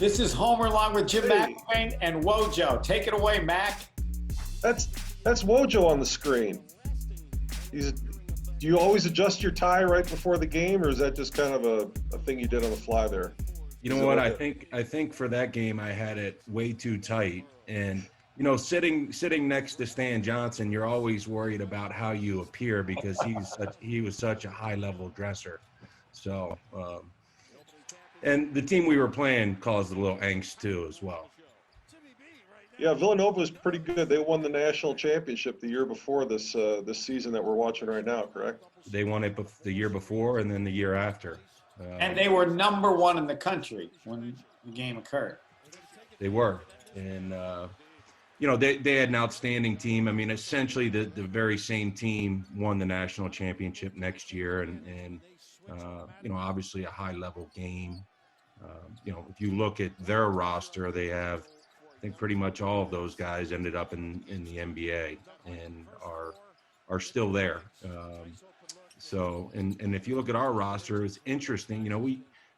This is Homer along with Jim McIlvaine and Wojo. Take it away, Mac. That's Wojo on the screen. Do you always adjust your tie right before the game, or is that just kind of a thing you did on the fly there? You know what? I think for that game I had it way too tight, and sitting next to Stan Johnson, you're always worried about how you appear because he was such a high level dresser. So, and the team we were playing caused a little angst too as well. Yeah, Villanova was pretty good. They won the national championship the year before this season that we're watching right now, correct? They won it the year before and then the year after. And they were #1 in the country when the game occurred. They were. And, they had an outstanding team. I mean, essentially the very same team won the national championship next year. And obviously a high-level game. If you look at their roster, they have – I think pretty much all of those guys ended up in the NBA and are still there. And if you look at our roster, it's interesting.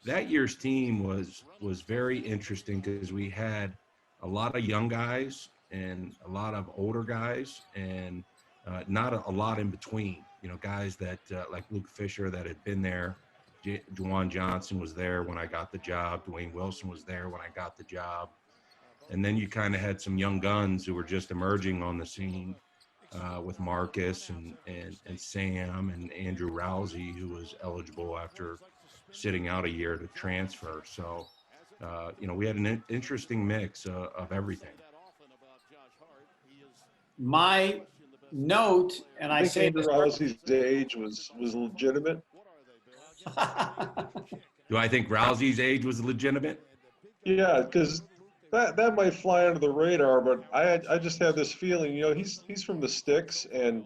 That year's team was very interesting because we had a lot of young guys and a lot of older guys and not a lot in between. Guys that like Luke Fischer that had been there. Juwan Johnson was there when I got the job. Dwayne Wilson was there when I got the job. And then you kind of had some young guns who were just emerging on the scene with Marcus and Sam and Andrew Rousey, who was eligible after sitting out a year to transfer. So, we had an interesting mix of everything. My note, and I say Andrew Rousey's age was legitimate. Do I think Rousey's age was legitimate? Yeah, because that might fly under the radar, but I just have this feeling, he's from the sticks, and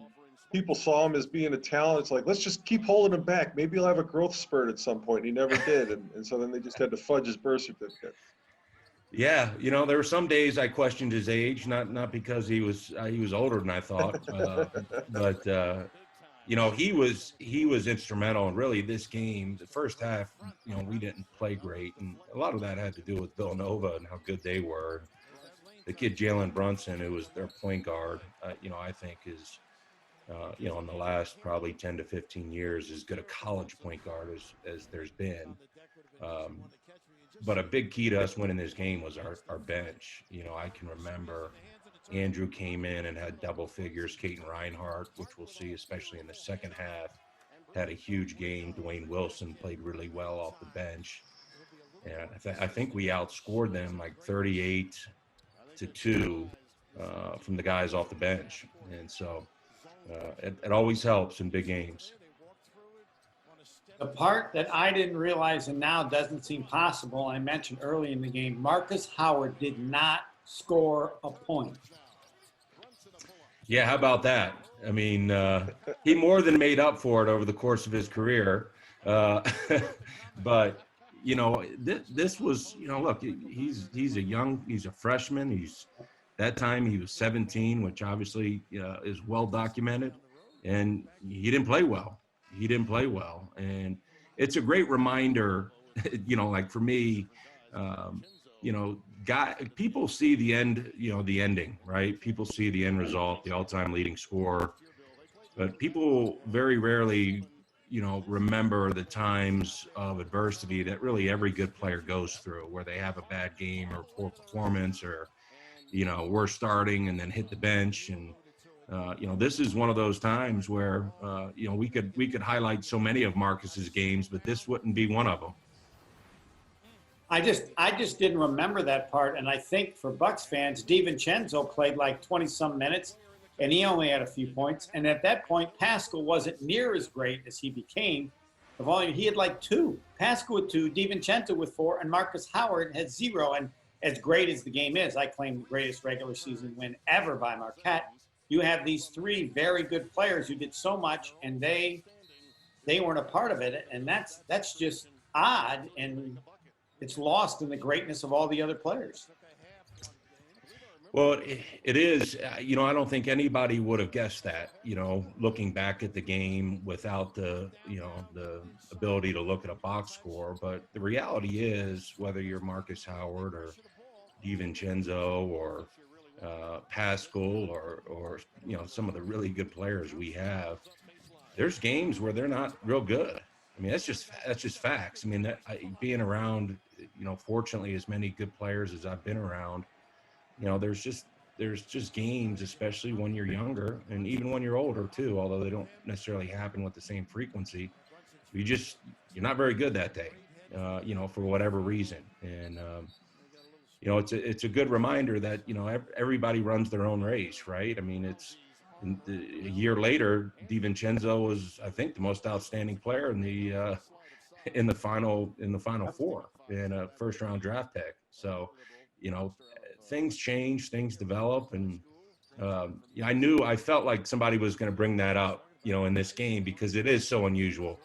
people saw him as being a talent. It's like, let's just keep holding him back. Maybe he'll have a growth spurt at some point. He never did, and so then they just had to fudge his birth certificate. Yeah, there were some days I questioned his age, not because he was older than I thought, but he was instrumental in really this game. The first half, we didn't play great, and a lot of that had to do with Villanova and how good they were. The kid Jalen Brunson, who was their point guard, I think is, in the last probably 10 to 15 years, as good a college point guard as there's been. But a big key to us winning this game was our bench. I can remember Andrew came in and had double figures. Caton Reinhardt, which we'll see, especially in the second half, had a huge game. Dwayne Wilson played really well off the bench. And I think we outscored them like 38-2 from the guys off the bench. And so it always helps in big games. The part that I didn't realize and now doesn't seem possible, I mentioned early in the game, Marcus Howard did not score a point. Yeah, how about that? I mean, he more than made up for it over the course of his career. But, this was, look, he's a freshman. That time he was 17, which obviously is well documented. And he didn't play well. And it's a great reminder, like for me, people see the end, the ending, right? People see the end result, the all-time leading scorer, but people very rarely, remember the times of adversity that really every good player goes through, where they have a bad game or poor performance, or, we're starting and then hit the bench. And, this is one of those times where, we could highlight so many of Marcus's games, but this wouldn't be one of them. I just didn't remember that part, and I think for Bucks fans, DiVincenzo played like 20-some minutes, and he only had a few points. And at that point, Pascal wasn't near as great as he became. The volume, he had like 2. Pascal with 2, DiVincenzo with 4, and Marcus Howard had 0. And as great as the game is, I claim the greatest regular season win ever by Marquette. You have these 3 very good players who did so much, and they weren't a part of it, and that's just odd, and it's lost in the greatness of all the other players. Well, it is. I don't think anybody would have guessed that. Looking back at the game without the ability to look at a box score. But the reality is, whether you're Marcus Howard or DiVincenzo or Pascal or some of the really good players we have, there's games where they're not real good. I mean, that's just facts. I mean, being around, fortunately, as many good players as I've been around. There's just games, especially when you're younger and even when you're older too, although they don't necessarily happen with the same frequency. You're not very good that day, for whatever reason. And, it's a good reminder that, everybody runs their own race, right? I mean, a year later, DiVincenzo was, I think, the most outstanding player in the final four in a first round draft pick. So, things change, things develop. And I felt like somebody was going to bring that up, in this game, because it is so unusual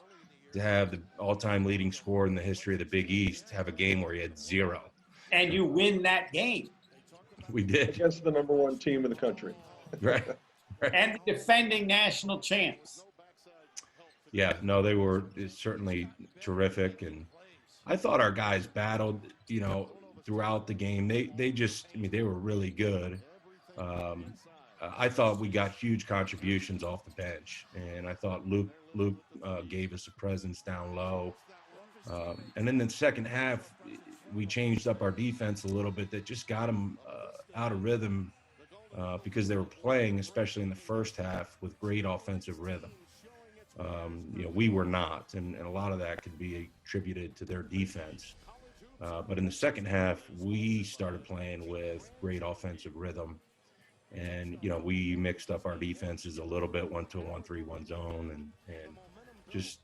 to have the all-time leading scorer in the history of the Big East have a game where he had 0. And you win that game. We did. Against the number 1 team in the country. Right. And the defending national champs. Yeah, no, they were certainly terrific. And I thought our guys battled, throughout the game. They were really good. I thought we got huge contributions off the bench, and I thought Luke gave us a presence down low. And in the second half, we changed up our defense a little bit. That just got them out of rhythm because they were playing, especially in the first half, with great offensive rhythm. We were not, and a lot of that could be attributed to their defense. But in the second half, we started playing with great offensive rhythm. And, we mixed up our defenses a little bit, went to a 1-3-1 zone and just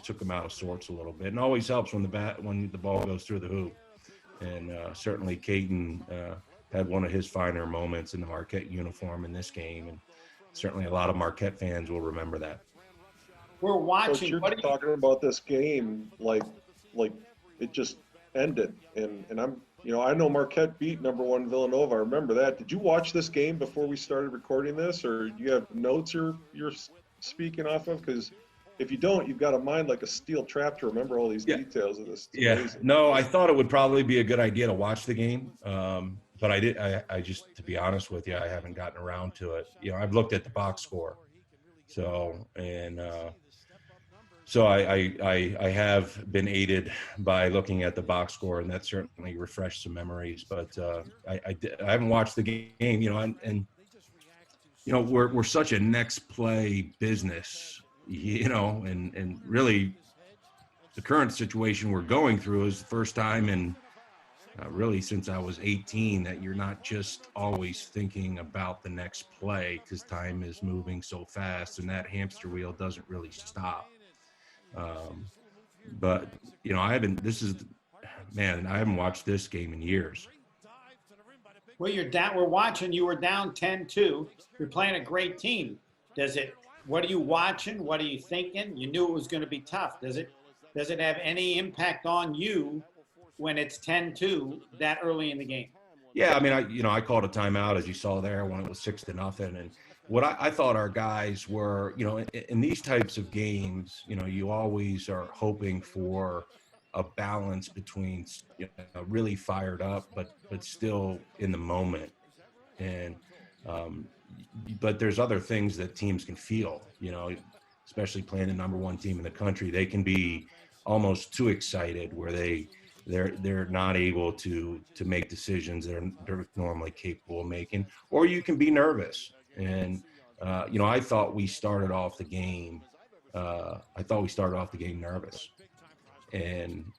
took them out of sorts a little bit. And always helps when the ball goes through the hoop. And certainly Caden had one of his finer moments in the Marquette uniform in this game. And certainly a lot of Marquette fans will remember that. We're watching. Coach, you're talking about this game like it just ended, and I'm I know Marquette beat number 1 Villanova. I remember that. Did you watch this game before we started recording this, or do you have notes you're speaking off of? Because if you don't, you've got a mind like a steel trap to remember all these details of this. It's amazing. No, I thought it would probably be a good idea to watch the game, but I just, to be honest with you, I haven't gotten around to it. I've looked at the box score, so I have been aided by looking at the box score, and that certainly refreshed some memories. But I haven't watched the game, and we're such a next play business, and really the current situation we're going through is the first time in really since I was 18 that you're not just always thinking about the next play, because time is moving so fast, and that hamster wheel doesn't really stop. But I haven't watched this game in years. Well, we're watching, you were down 10-2. You're playing a great team. What are you watching? What are you thinking? You knew it was going to be tough. Does it have any impact on you when it's 10-2 that early in the game? Yeah. I mean, I called a timeout, as you saw there, when it was 6-0. And what I thought our guys were, in these types of games, you always are hoping for a balance between, really fired up, but still in the moment. And, but there's other things that teams can feel, especially playing the number 1 team in the country. They can be almost too excited where they're not able to make decisions they're normally capable of making, or you can be nervous. And, I thought we started off the game. Nervous. And,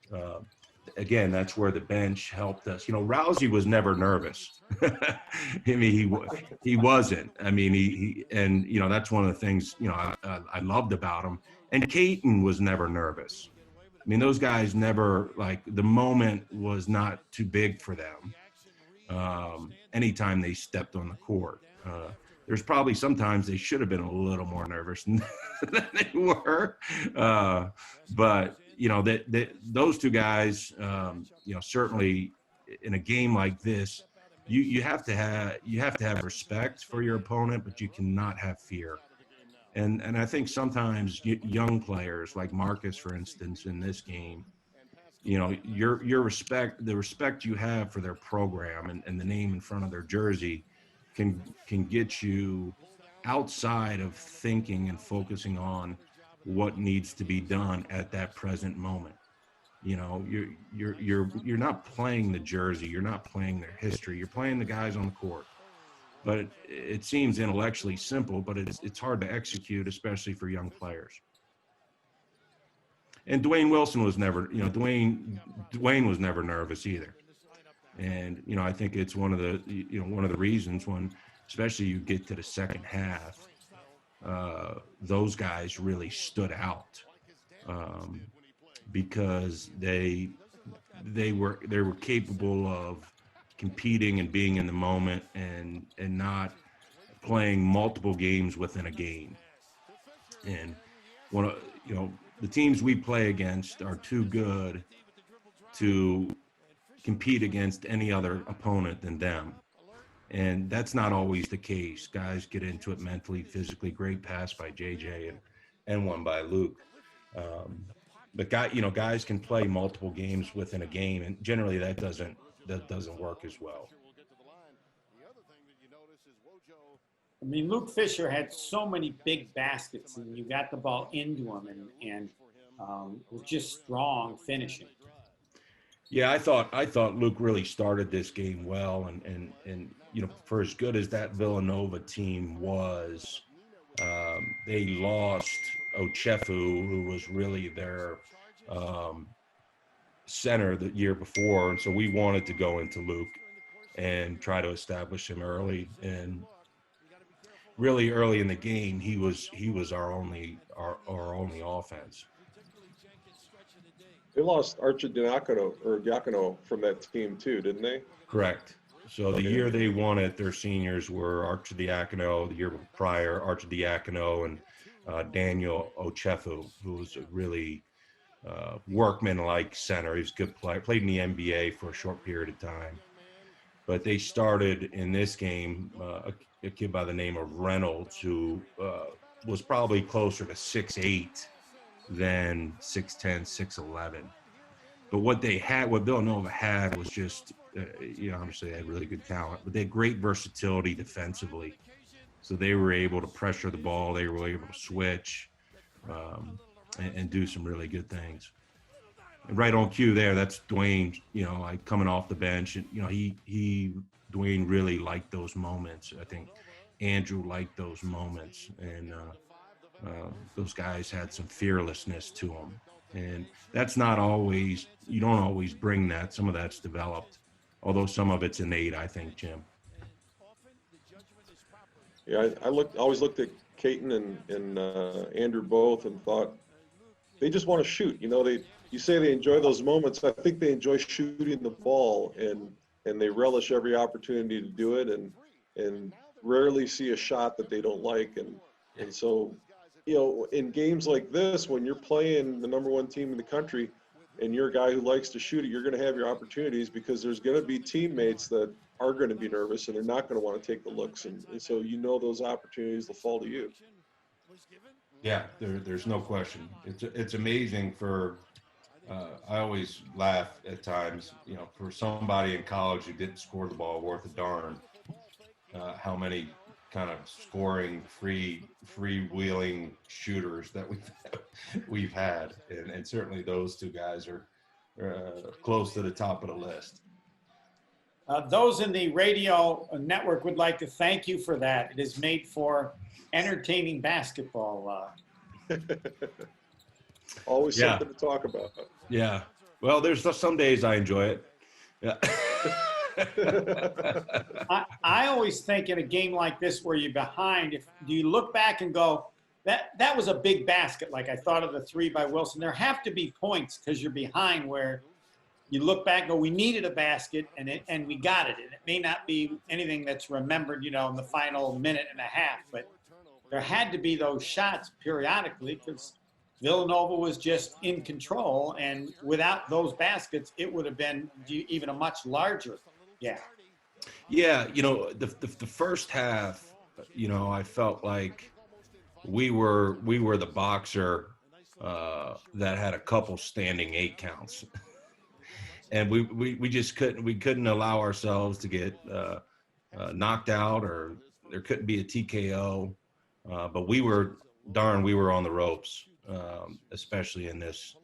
again, that's where the bench helped us. Rousey was never nervous. I mean, he wasn't. I mean, that's one of the things, I loved about him. And Caden was never nervous. I mean, those guys never, the moment was not too big for them. Anytime they stepped on the court. There's probably sometimes they should have been a little more nervous than they were. But, those two guys, certainly in a game like this, you have to have respect for your opponent, but you cannot have fear. And I think sometimes young players like Marcus, for instance, in this game, you know, the respect you have for their program and the name in front of their jersey can get you outside of thinking and focusing on what needs to be done at that present moment. You know, you're not playing the jersey, you're not playing their history, you're playing the guys on the court. But it seems intellectually simple, but it's hard to execute, especially for young players. And Dwayne Wilson was never, you know, Dwayne was never nervous either. And, you know, I think it's one of the reasons when, especially you get to the second half, those guys really stood out because they were capable of competing and being in the moment and not playing multiple games within a game. And the teams we play against are too good to compete against any other opponent than them. And that's not always the case. Guys get into it mentally, physically. Great pass by JJ and one by Luke. But guys can play multiple games within a game, and generally that doesn't work as well. I mean, Luke Fischer had so many big baskets, and you got the ball into him, and was just strong finishing. Yeah, I thought Luke really started this game well, and you know, for as good as that Villanova team was, they lost Ochefu, who was really their center the year before, and so we wanted to go into Luke and try to establish him early. And really early in the game, he was our only offense. They lost Diacono from that team too, didn't they? Correct. So the year they won it, their seniors were Archidiacono. The year prior, Archidiacono and Daniel Ochefu, who was a really workman-like center. He was a good player. Played in the NBA for a short period of time. But they started in this game a kid by the name of Reynolds, who was probably closer to 6'8" than 6'10", 6'11". But what Villanova had was just, obviously they had really good talent, but they had great versatility defensively. So they were able to pressure the ball. They were able to switch and do some really good things. And right on cue there, that's Dwayne, like coming off the bench. And, Dwayne really liked those moments. I think Andrew liked those moments. And those guys had some fearlessness to them. And that's not always, you don't always bring that. Some of that's developed, although some of it's innate, I think, Jim. Yeah, I always looked at Caton and Andrew both and thought they just want to shoot. You say they enjoy those moments. I think they enjoy shooting the ball and they relish every opportunity to do it and rarely see a shot that they don't like. And so, in games like this, when you're playing the number one team in the country and you're a guy who likes to shoot it, you're going to have your opportunities because there's going to be teammates that are going to be nervous and they're not going to want to take the looks. And so those opportunities will fall to you. Yeah, there's no question. It's amazing for I always laugh at times, for somebody in college who didn't score the ball worth a darn, how many kind of scoring freewheeling shooters that we've had, and certainly those two guys are close to the top of the list. Those in the radio network would like to thank you for that. It is made for entertaining basketball. Always something to talk about. Yeah. Well, there's some days I enjoy it. Yeah. I always think in a game like this where you're behind, do you look back and go, that was a big basket, like I thought of the 3 by Wilson. There have to be points because you're behind where you look back and go, we needed a basket and we got it. And it may not be anything that's remembered, in the final minute and a half, but there had to be those shots periodically because Villanova was just in control, and without those baskets, it would have been even a much larger gap. Yeah, the first half, I felt like we were the boxer that had a couple standing 8 counts, and we just couldn't allow ourselves to get knocked out, or there couldn't be a TKO. But we were on the ropes, especially in this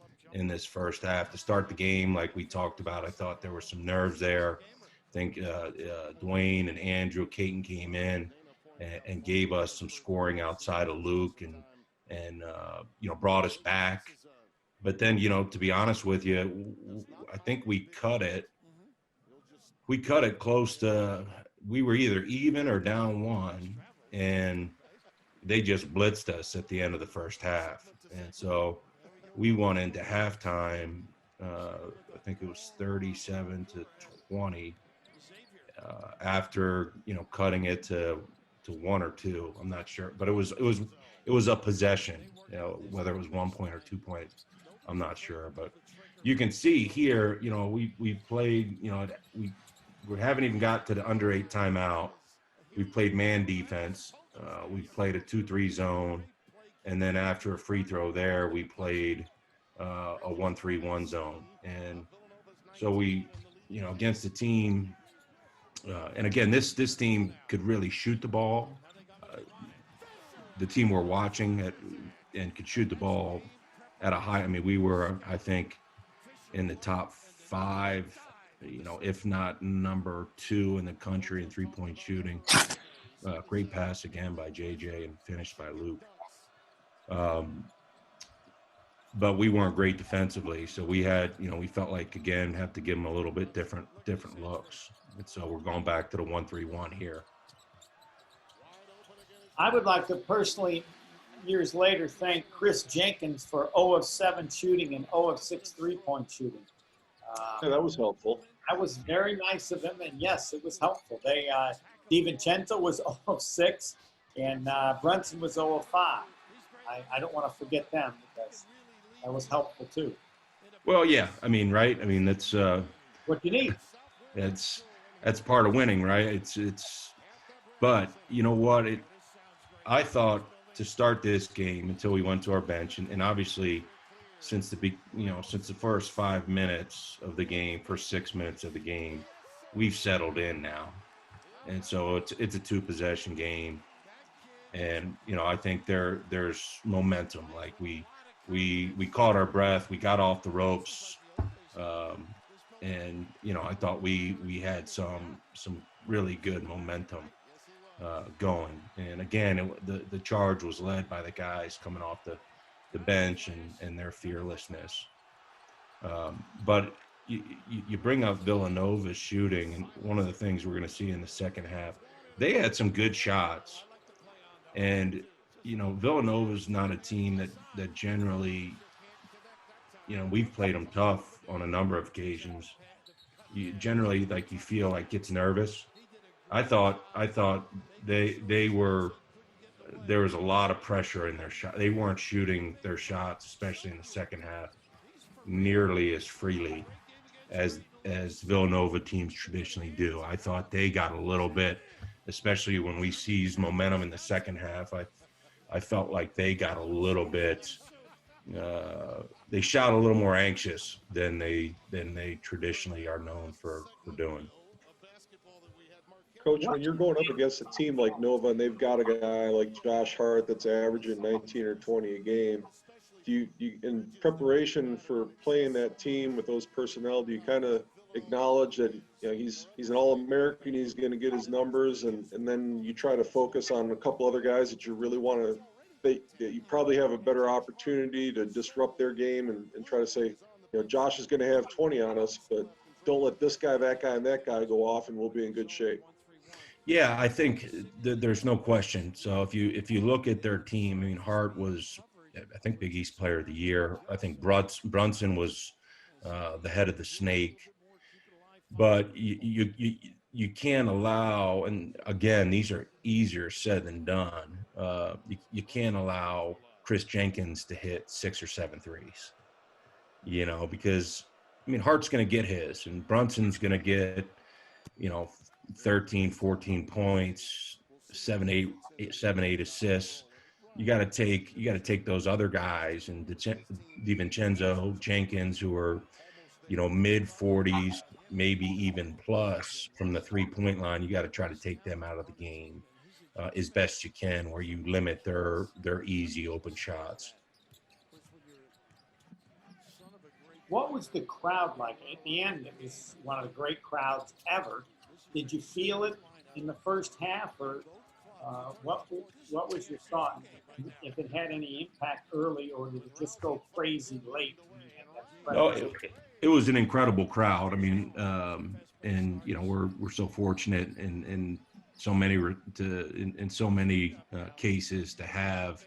first half to start the game. Like we talked about, I thought there were some nerves there. I think Dwayne and Andrew Caton came in and gave us some scoring outside of Luke, and brought us back. But then, to be honest with you, I think we cut it. We cut it close to. We were either even or down one, and they just blitzed us at the end of the first half, and so we went into halftime. I think it was 37-20. After cutting it to 1 or 2, I'm not sure, but it was a possession. Whether it was 1 point or 2 points, I'm not sure. But you can see here, we played. We haven't even got to the under 8 timeout. We've played man defense. We played a 2-3 zone, and then after a free throw there, we played a 1-3-1 zone. And so we, against the team, and again, this team could really shoot the ball. The team we're watching and could shoot the ball at a high. I mean, we were, I think, in the top 5, if not number 2 in the country in 3-point shooting. Great pass again by JJ and finished by Luke. But we weren't great defensively, so we felt like, again, have to give them a little bit different looks. And so we're going back to the 1-3-1 here. I would like to personally, years later, thank Chris Jenkins for 0 of 7 shooting and 0 of 6 3-point shooting. Yeah, that was helpful. That was very nice of him, and yes, it was helpful. DiVincenzo was 0 of 6, and Brunson was 0 of 5. I don't want to forget them, because that was helpful too. Well, yeah, I mean, right? I mean, that's what you need. That's part of winning, right? But you know what? I thought to start this game until we went to our bench, and obviously since the first 5 minutes of the game, first 6 minutes of the game, we've settled in now, and so it's a 2-possession game, and I think there's momentum. Like we caught our breath, we got off the ropes, and I thought we had some really good momentum going. And again, the charge was led by the guys coming off the bench and their fearlessness. But you bring up Villanova's shooting, and one of the things we're going to see in the second half, they had some good shots. And Villanova's not a team that generally, we've played them tough on a number of occasions. You generally, you feel like gets nervous. I thought there was a lot of pressure in their shot. They weren't shooting their shots, especially in the second half, nearly as freely as Villanova teams traditionally do. I thought they got a little bit, especially when we seized momentum in the second half. I felt like they got a little bit. They shot a little more anxious than they traditionally are known for doing. Coach, when you're going up against a team like Nova and they've got a guy like Josh Hart that's averaging 19 or 20 a game, do you in preparation for playing that team with those personnel, do you kind of acknowledge that he's an All-American, he's going to get his numbers, and then you try to focus on a couple other guys that you really want to, that you probably have a better opportunity to disrupt their game and try to say, Josh is going to have 20 on us, but don't let this guy, that guy, and that guy go off, and we'll be in good shape. Yeah, I think there's no question. So if you look at their team, I mean, Hart was, I think, Big East Player of the Year. I think Brunson was the head of the snake. But you can't allow, and again, these are easier said than done. You can't allow Chris Jenkins to hit 6 or 7 threes, because, I mean, Hart's going to get his, and Brunson's going to get, 13, 14 points, 7, 8 assists. You got to take those other guys and DiVincenzo, Jenkins, who are, mid 40s, maybe even plus from the 3-point line. You got to try to take them out of the game as best you can, where you limit their easy open shots. What was the crowd like? At the end, it was one of the great crowds ever. Did you feel it in the first half, or what was your thought? If it had any impact early, or did it just go crazy late? When you had that No, it was an incredible crowd. I mean, and we're so fortunate in so many in so many cases to have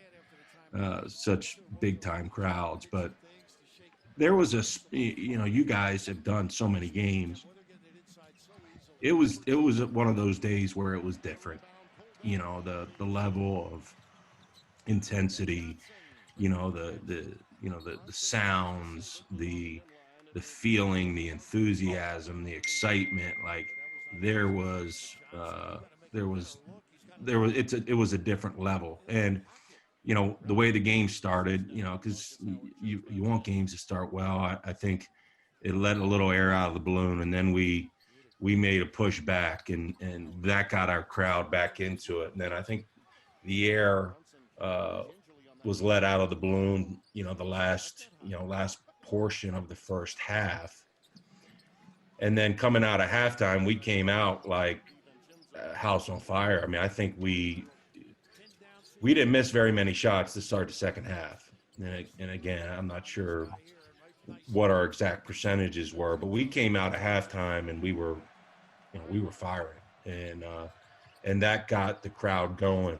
such big time crowds, but there was you guys have done so many games. It was one of those days where it was different. The level of intensity, the sounds, the feeling, the enthusiasm, the excitement. Like it was a different level. And the way the game started, because you want games to start well. I think it let a little air out of the balloon, and then we made a push back, and that got our crowd back into it. And then I think the air was let out of the balloon, the last portion of the first half. And then coming out of halftime, we came out like house on fire. I mean, I think we didn't miss very many shots to start the second half. And again, I'm not sure what our exact percentages were, but we came out at halftime and we were firing, and that got the crowd going.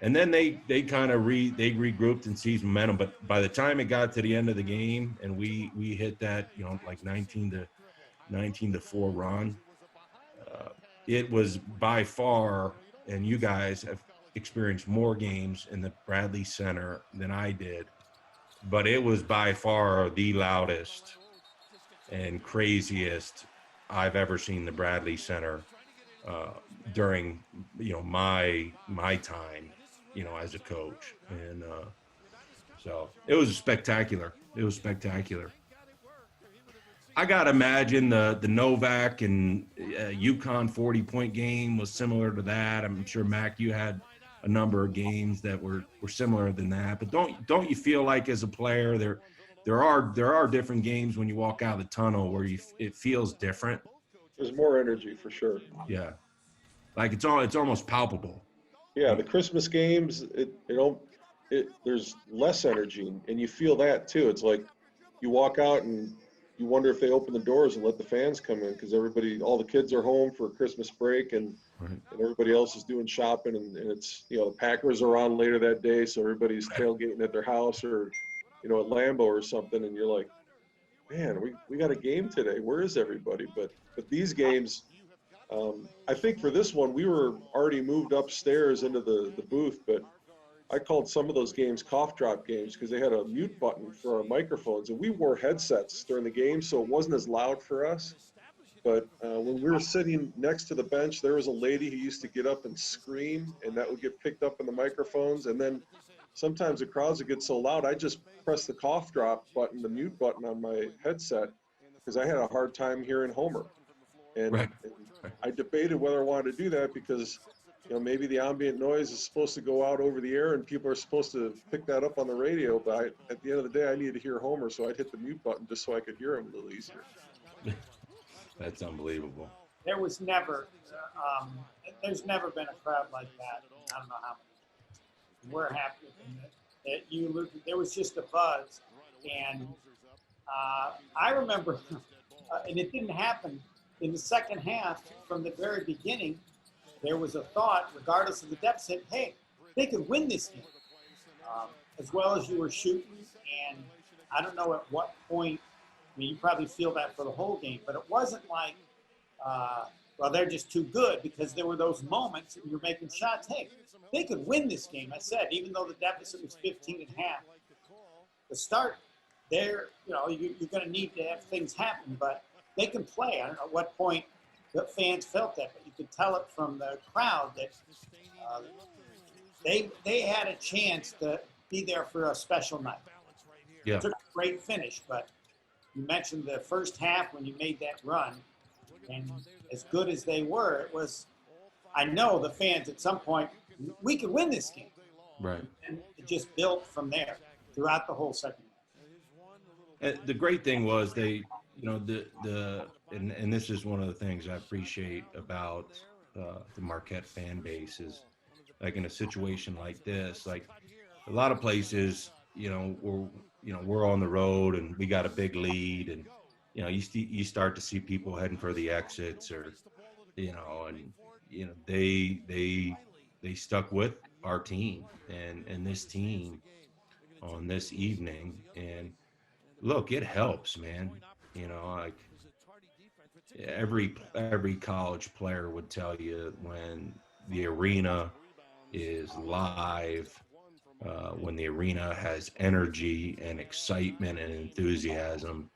And then they kind of regrouped and seized momentum. But by the time it got to the end of the game and we hit that, like 19-4 run, it was by far, and you guys have experienced more games in the Bradley Center than I did, but it was by far the loudest and craziest I've ever seen the Bradley Center during my time as a coach. And so it was spectacular. I gotta imagine the Novak and UConn 40-point game was similar to that. I'm sure, Mac, you had a number of games that were similar than that. But don't you feel like as a player there are different games when you walk out of the tunnel where it feels different? There's more energy for sure. Yeah, like it's almost palpable. Yeah, the Christmas games, there's less energy, and you feel that too. It's like you walk out and you wonder if they open the doors and let the fans come in, because all the kids are home for Christmas break, and everybody else is doing shopping, and it's, the Packers are on later that day, so everybody's tailgating at their house or, at Lambeau or something, and you're like, man, we got a game today. Where is everybody? But these games, I think for this one, we were already moved upstairs into the booth, but I called some of those games cough drop games because they had a mute button for our microphones, and we wore headsets during the game, so it wasn't as loud for us. But when we were sitting next to the bench, there was a lady who used to get up and scream, and that would get picked up in the microphones. And then sometimes the crowds would get so loud, I just pressed the cough drop button, the mute button on my headset, because I had a hard time hearing Homer. And I debated whether I wanted to do that because maybe the ambient noise is supposed to go out over the air and people are supposed to pick that up on the radio. But at the end of the day, I needed to hear Homer, so I'd hit the mute button just so I could hear him a little easier. That's unbelievable. There was never, there's never been a crowd like that. I don't know how many. We're happy that you alluded. There was just a buzz, and I remember, and it didn't happen in the second half. From the very beginning, there was a thought, regardless of the deficit, hey, they could win this game, as well as you were shooting. And I don't know at what point. I mean, you probably feel that for the whole game, but it wasn't like, well, they're just too good, because there were those moments when you're making shots. Hey, they could win this game. I said, even though the deficit was 15 and a half, the start, you're going to need to have things happen, but they can play. I don't know at what point the fans felt that, but you could tell it from the crowd that they had a chance to be there for a special night. Yeah. It took a great finish, but you mentioned the first half when you made that run, and as good as they were, it was, I know the fans at some point, we could win this game. Right. And it just built from there throughout the whole second half. And the great thing was they, and this is one of the things I appreciate about the Marquette fan base is, like in a situation like this, like a lot of places, we're on the road and we got a big lead, and you start to see people heading for the exits, or they stuck with our team and this team on this evening. And look, it helps, man. Like every college player would tell you, when the arena is live, when the arena has energy and excitement and enthusiasm,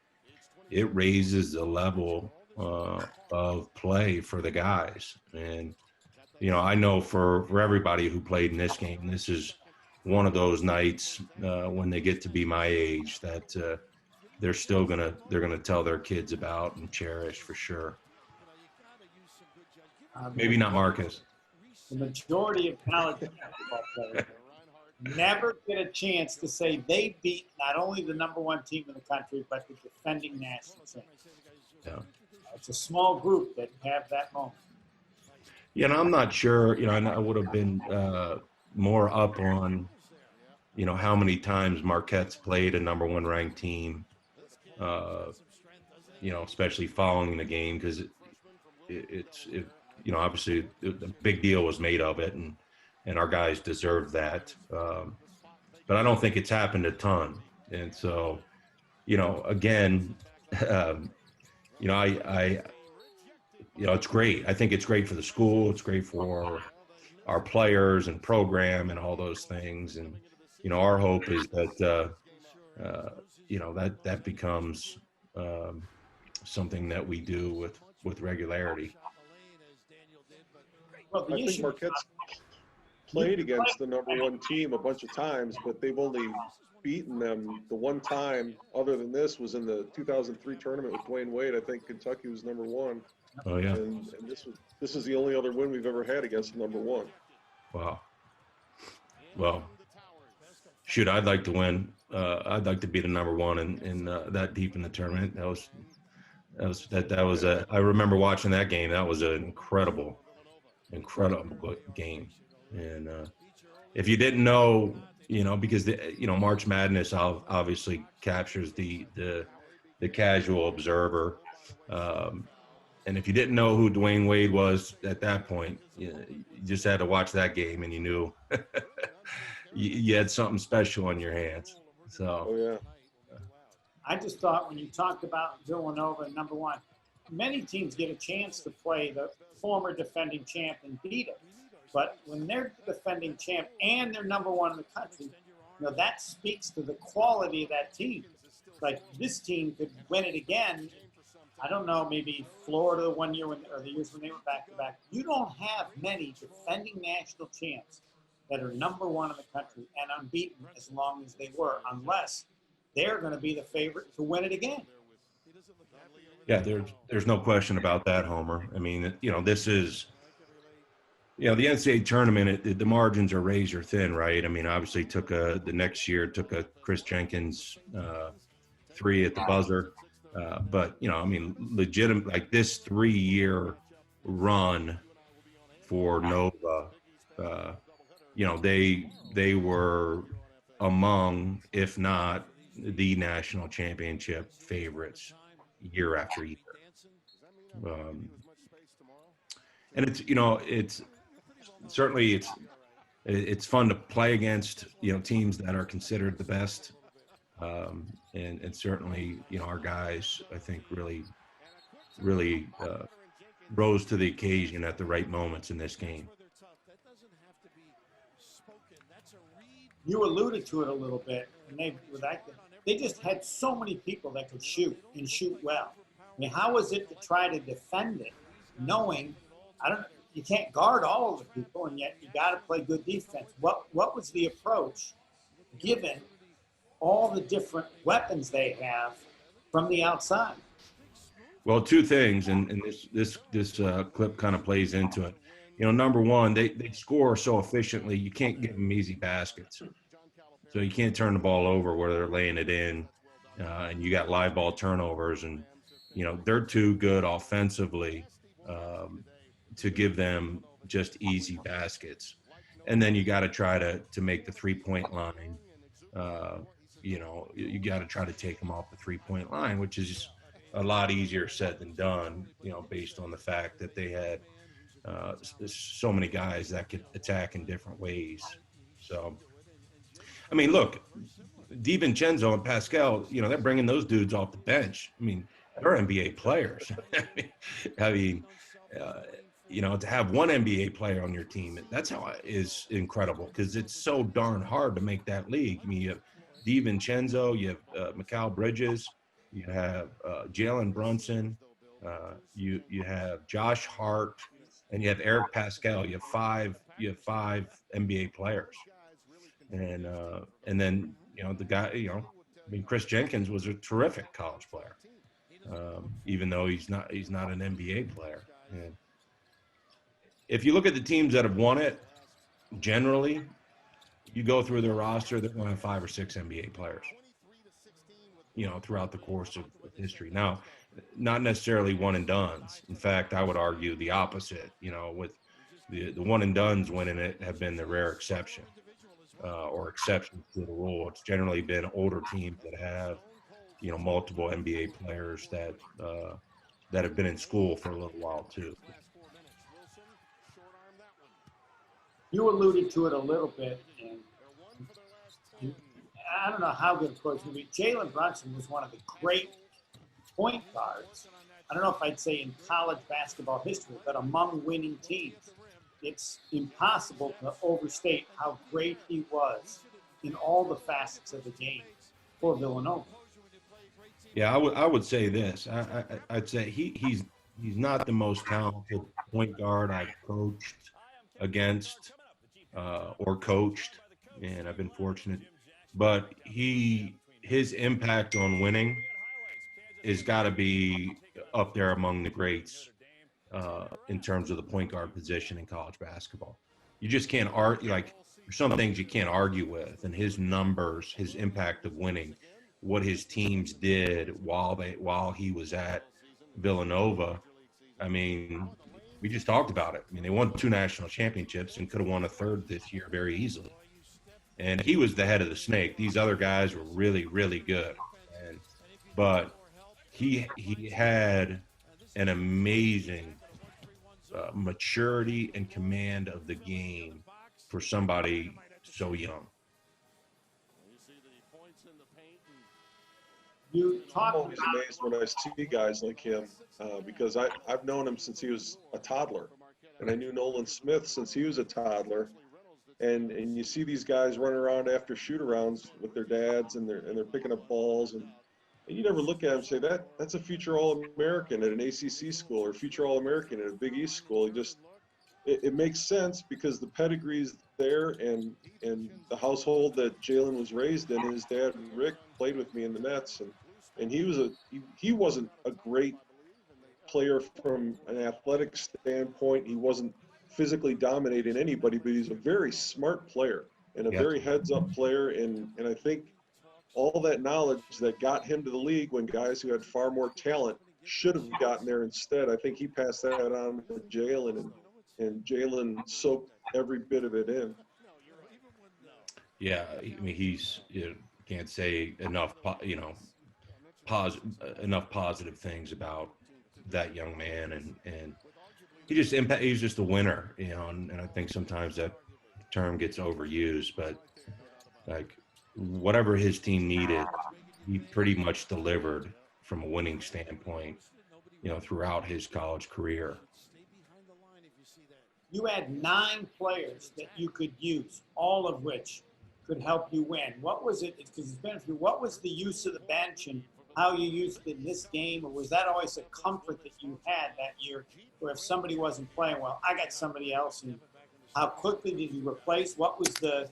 it raises the level of play for the guys. And I know for everybody who played in this game, this is one of those nights when they get to be my age that they're gonna tell their kids about and cherish for sure. Maybe not Marcus. The majority of college basketball players never get a chance to say they beat not only the number one team in the country, but the defending national champions. Yeah. It's a small group that have that moment. Yeah, and I'm not sure, and I would have been more up on, how many times Marquette's played a number one ranked team, especially following the game, because it's obviously the big deal was made of it, and our guys deserve that. But I don't think it's happened a ton. And so, again, it's great. I think it's great for the school. It's great for our players and program and all those things. And, our hope is that, that becomes something that we do with regularity. Well, I think Marquette's played against the number one team a bunch of times, but they've only beaten them the one time other than this was in the 2003 tournament with Dwayne Wade. I think Kentucky was number one. Oh yeah. And this is the only other win we've ever had against number one. Wow. Well, shoot, I'd like to win. I'd like to be the number one in that deep in the tournament. I remember watching that game. That was an incredible game. And if you didn't know, because March Madness obviously captures the casual observer. And if you didn't know who Dwayne Wade was at that point, you just had to watch that game and you knew you had something special on your hands. So, oh yeah. I just thought when you talked about Villanova number one, many teams get a chance to play the former defending champ and beat them. But when they're defending champ and they're number one in the country, that speaks to the quality of that team. Like this team could win it again. I don't know, maybe Florida one year or the years when they were back to back. You don't have many defending national champs that are number one in the country and unbeaten as long as they were, unless they're going to be the favorite to win it again. Yeah, there's no question about that, Homer. I mean, this is, the NCAA tournament, the margins are razor thin, right? I mean, obviously the next year took a Chris Jenkins 3 at the buzzer. But, legitimate, like this 3-year run for Nova, they were among, if not the national championship favorites year after year. And it's certainly it's fun to play against, teams that are considered the best. And certainly, our guys, I think, really rose to the occasion at the right moments in this game. You alluded to it a little bit, and they just had so many people that could shoot and shoot well. I mean, how was it to try to defend it knowing, you can't guard all of the people, and yet you got to play good defense. What was the approach, given all the different weapons they have from the outside? Well, two things, and this clip kind of plays into it. Number one, they score so efficiently, you can't give them easy baskets. So you can't turn the ball over where they're laying it in, and you got live ball turnovers, and they're too good offensively to give them just easy baskets. And then you got to try to make the 3-point line. You got to try to take them off the 3-point line, which is a lot easier said than done, based on the fact that they had so many guys that could attack in different ways. So, I mean, look, DiVincenzo and Pascal, they're bringing those dudes off the bench. I mean, they're NBA players. To have one NBA player on your team, that's how is incredible, because it's so darn hard to make that league. I mean, you have DiVincenzo, you have Mikal Bridges, you have Jalen Brunson, you have Josh Hart, and you have Eric Pascal. You have five NBA players, and then the guy, Chris Jenkins was a terrific college player, even though he's not an NBA player. And if you look at the teams that have won it, generally, you go through their roster, they're going to have 5 or 6 NBA players, throughout the course of history. Now, not necessarily one and dones. In fact, I would argue the opposite. With the one and dones winning it have been the rare exception, or exceptions to the rule. It's generally been older teams that have, multiple NBA players that have been in school for a little while too. You alluded to it a little bit, and I don't know how good it was. Jalen Brunson was one of the great point guards. I don't know if I'd say in college basketball history, but among winning teams. It's impossible to overstate how great he was in all the facets of the game for Villanova. Yeah, I would say this. I'd say he's not the most talented point guard I've coached against or coached, and I've been fortunate. But his impact on winning has got to be up there among the greats in terms of the point guard position in college basketball. You just can't argue. Like, there's some things you can't argue with, and his numbers, his impact of winning, what his teams did while he was at Villanova. I mean, we just talked about it. I mean, they won 2 national championships and could have won a third this year very easily. And he was the head of the snake. These other guys were really, really good. But he had an amazing maturity and command of the game for somebody so young. I'm always amazed when I see guys like him because I've known him since he was a toddler. And I knew Nolan Smith since he was a toddler. And you see these guys running around after shoot-arounds with their dads, and they're picking up balls, and you never look at them and say that's a future All-American at an ACC school or future All-American at a Big East school. It makes sense because the pedigree's there, and the household that Jalen was raised in. His dad Rick played with me in the Nets, and he wasn't a great player from an athletic standpoint. He wasn't physically dominating anybody, but he's a very smart player and a very heads-up player, and I think all that knowledge that got him to the league when guys who had far more talent should have gotten there instead. I think he passed that on to Jalen, and Jalen soaked every bit of it in. Yeah, I mean, can't say enough, enough positive things about that young man, and he's just a winner, and I think sometimes that term gets overused, but like whatever his team needed, he pretty much delivered from a winning standpoint, throughout his college career. You had 9 players that you could use, all of which could help you win. What was it? Because it's been a few. What was the use of the bench, and how you used it in this game, or was that always a comfort that you had that year, where if somebody wasn't playing well, I got somebody else? And how quickly did you replace? What was the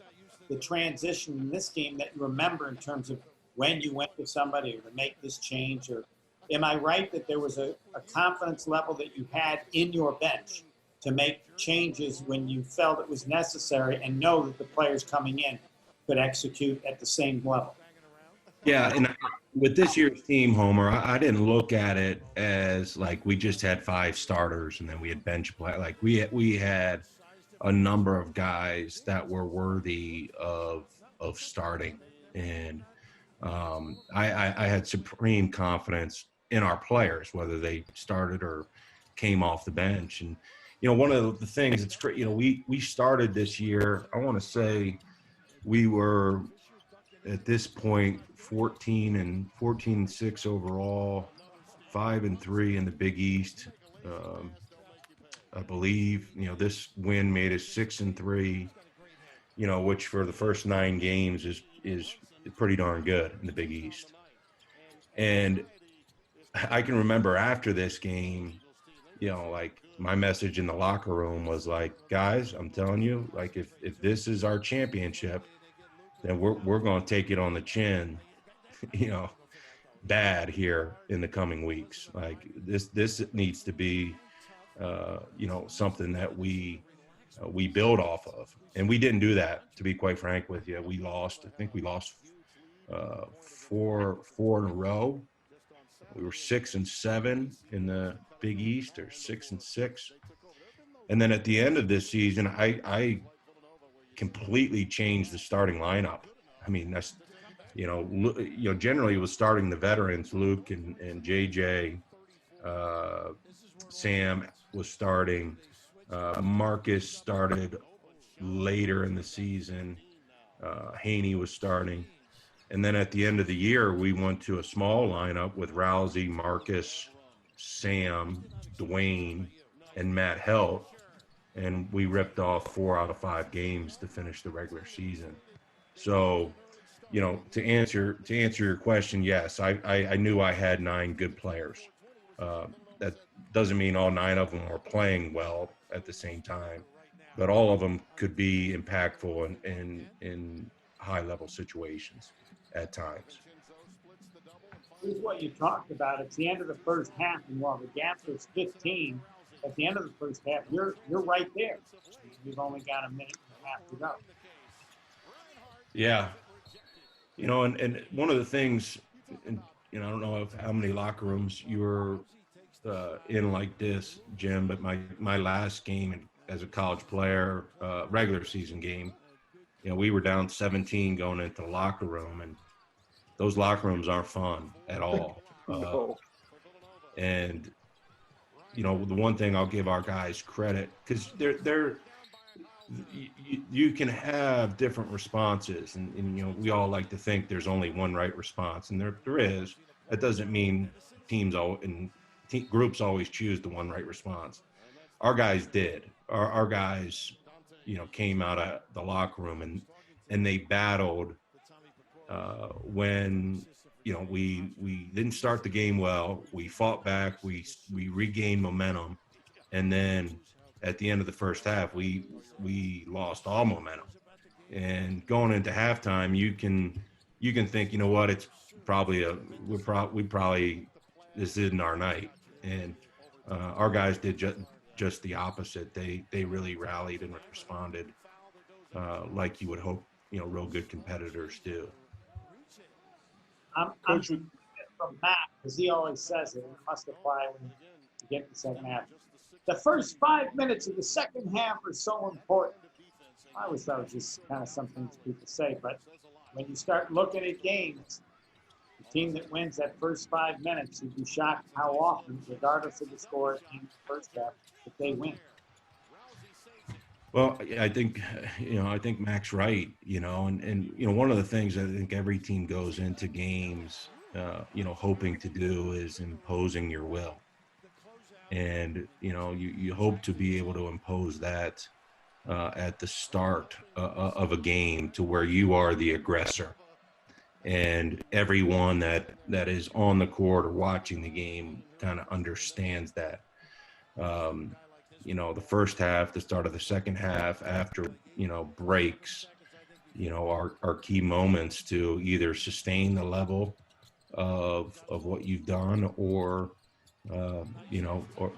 transition in this game that you remember in terms of when you went to somebody to make this change? Or am I right that there was a confidence level that you had in your bench to make changes when you felt it was necessary and know that the players coming in could execute at the same level? Yeah, and with this year's team, Homer, I didn't look at it as like we just had 5 starters and then we had bench play. Like we had a number of guys that were worthy of starting, and I had supreme confidence in our players, whether they started or came off the bench. And one of the things that's great, we started this year. I want to say we were at this point 14-6 overall, 5-3 in the Big East. I believe this win made us 6-3. Which for the first 9 games is pretty darn good in the Big East. And I can remember after this game, like my message in the locker room was like, guys, I'm telling you, like if this is our championship, then we're going to take it on the chin, bad here in the coming weeks. Like this needs to be, something that we build off of. And we didn't do that, to be quite frank with you. We lost, I think we lost 4 in a row. We were 6-7 in the Big East, or 6-6. And then at the end of this season, I completely changed the starting lineup. I mean, that's, generally it was starting the veterans, Luke and JJ, Sam was starting. Marcus started later in the season. Haney was starting. And then at the end of the year, we went to a small lineup with Rousey, Marcus, Sam, Dwayne, and Matt Helt. And we ripped off 4 out of 5 games to finish the regular season. So, to answer your question, yes, I knew I had 9 good players. That doesn't mean all 9 of them were playing well at the same time, but all of them could be impactful in high-level situations at times. Here's what you talked about. It's the end of the first half, and while the gap was 15, at the end of the first half, you're right there. You've only got a minute and a half to go. Yeah. And one of the things, and I don't know how many locker rooms you were in like this, Jim, but my last game as a college player, regular season game, we were down 17 going into the locker room, and those locker rooms aren't fun at all. No. And the one thing I'll give our guys credit, because you can have different responses, and we all like to think there's only one right response, and there is. That doesn't mean groups always choose the one right response. Our guys did. Our guys, came out of the locker room and they battled when we didn't start the game well. We fought back. We regained momentum, and then at the end of the first half, we lost all momentum. And going into halftime, you can think, what, it's probably this isn't our night. And our guys did just the opposite. They really rallied and responded like you would hope, real good competitors do. I'm from Matt, because he always says it, and it must apply when you get to the second half. The first 5 minutes of the second half are so important. I always thought it was just kind of something people say, but when you start looking at games, the team that wins that first 5 minutes, you'd be shocked how often, regardless of the score in the first half, that they win. Well, I think Mac's right, and one of the things I think every team goes into games, hoping to do is imposing your will. And, you hope to be able to impose that at the start of a game to where you are the aggressor. and everyone that is on the court or watching the game kind of understands that. The first half, the start of the second half, after, breaks, are key moments to either sustain the level of what you've done or or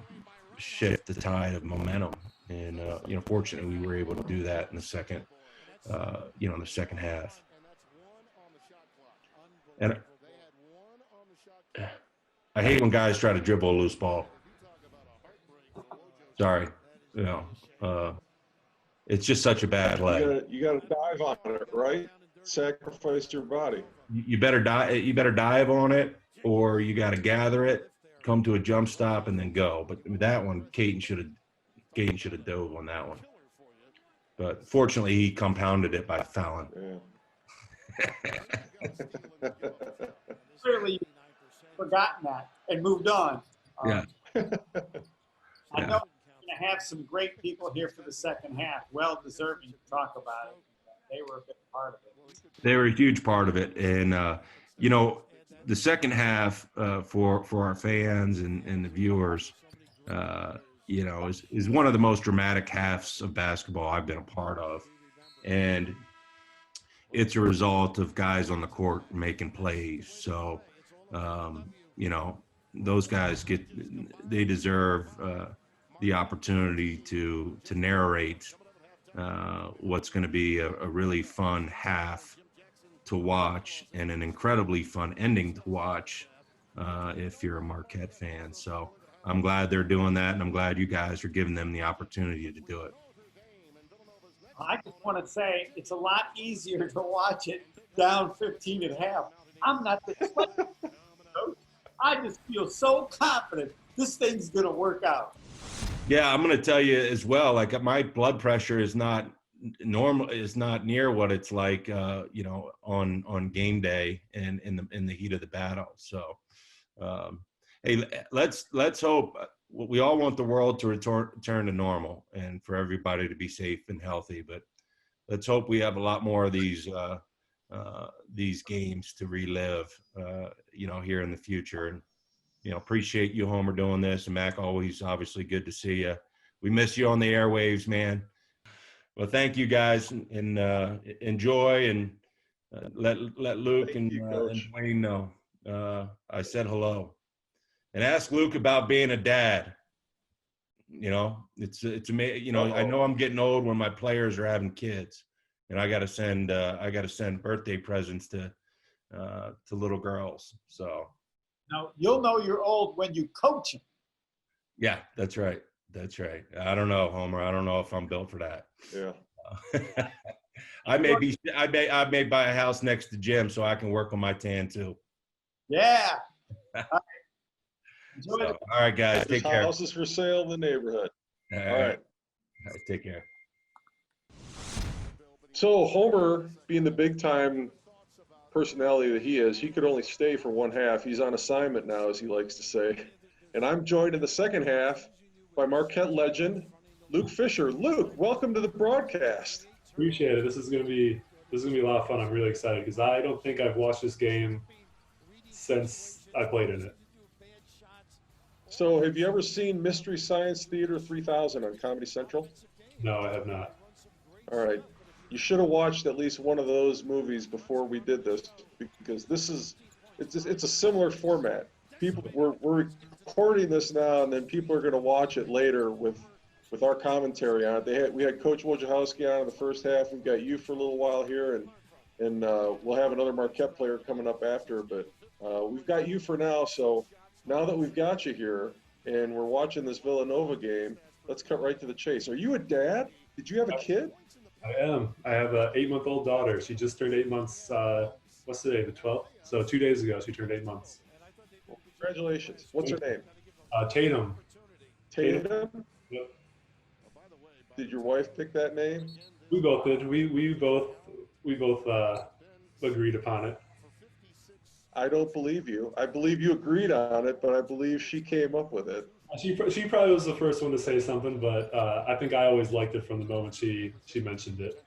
shift the tide of momentum. And, fortunately we were able to do that in the second, in the second half. And I hate when guys try to dribble a loose ball. Sorry. It's just such a bad play. You gotta dive on it, right? Sacrifice your body. You better dive on it, or you got to gather it, come to a jump stop, and then go. But that one, Caton should have dove on that one. But fortunately, he compounded it by fouling. Yeah. Clearly, you've forgotten that and moved on. Yeah. I know we're going to have some great people here for the second half. Well deserving to talk about it. They were a big part of it. They were a huge part of it. And, the second half for our fans and the viewers, is one of the most dramatic halves of basketball I've been a part of. And it's a result of guys on the court making plays. So, those guys they deserve the opportunity to narrate what's going to be a really fun half to watch and an incredibly fun ending to watch if you're a Marquette fan. So I'm glad they're doing that, and I'm glad you guys are giving them the opportunity to do it. I just want to say it's a lot easier to watch it down 15 at half. I'm not the coach. I just feel so confident this thing's going to work out. Yeah, I'm going to tell you as well, like my blood pressure is not normal, is not near what it's like, on game day and in the heat of the battle. So, hey, let's hope. We all want the world to return to normal and for everybody to be safe and healthy. But let's hope we have a lot more of these games to relive, here in the future. And appreciate you, Homer, doing this, and Mac, always obviously good to see you. We miss you on the airwaves, man. Well, thank you guys, and enjoy, and let Luke and Dwayne know I said hello, and ask Luke about being a dad. It's amazing. I know I'm getting old when my players are having kids, and I got to send birthday presents to little girls. So now you'll know you're old when you coach them. Yeah, that's right. That's right. I don't know, Homer. I don't know if I'm built for that. Yeah. I may buy a house next to Jim so I can work on my tan too. Yeah. All right, guys. Take care. Houses for sale in the neighborhood. All right. Take care. So Homer, being the big time personality that he is, he could only stay for one half. He's on assignment now, as he likes to say. And I'm joined in the second half by Marquette legend Luke Fischer. Luke, welcome to the broadcast. Appreciate it. This is gonna be a lot of fun. I'm really excited because I don't think I've watched this game since I played in it. So have you ever seen Mystery Science Theater 3000 on Comedy Central? No, I have not. All right. You should have watched at least one of those movies before we did this, because it's a similar format. We're recording this now, and then people are going to watch it later with our commentary on it. We had Coach Wojciechowski on in the first half. We've got you for a little while here, and we'll have another Marquette player coming up after. But we've got you for now. So now that we've got you here and we're watching this Villanova game, let's cut right to the chase. Are you a dad? Did you have a kid? I am. I have an 8-month-old daughter. She just turned 8 months. What's today? The 12th. So 2 days ago, she turned 8 months. Well, congratulations. What's her name? Tatum. Tatum? Yep. Did your wife pick that name? We both did. We both agreed upon it. I don't believe you. I believe you agreed on it, but I believe she came up with it. She probably was the first one to say something, but I think I always liked it from the moment she mentioned it.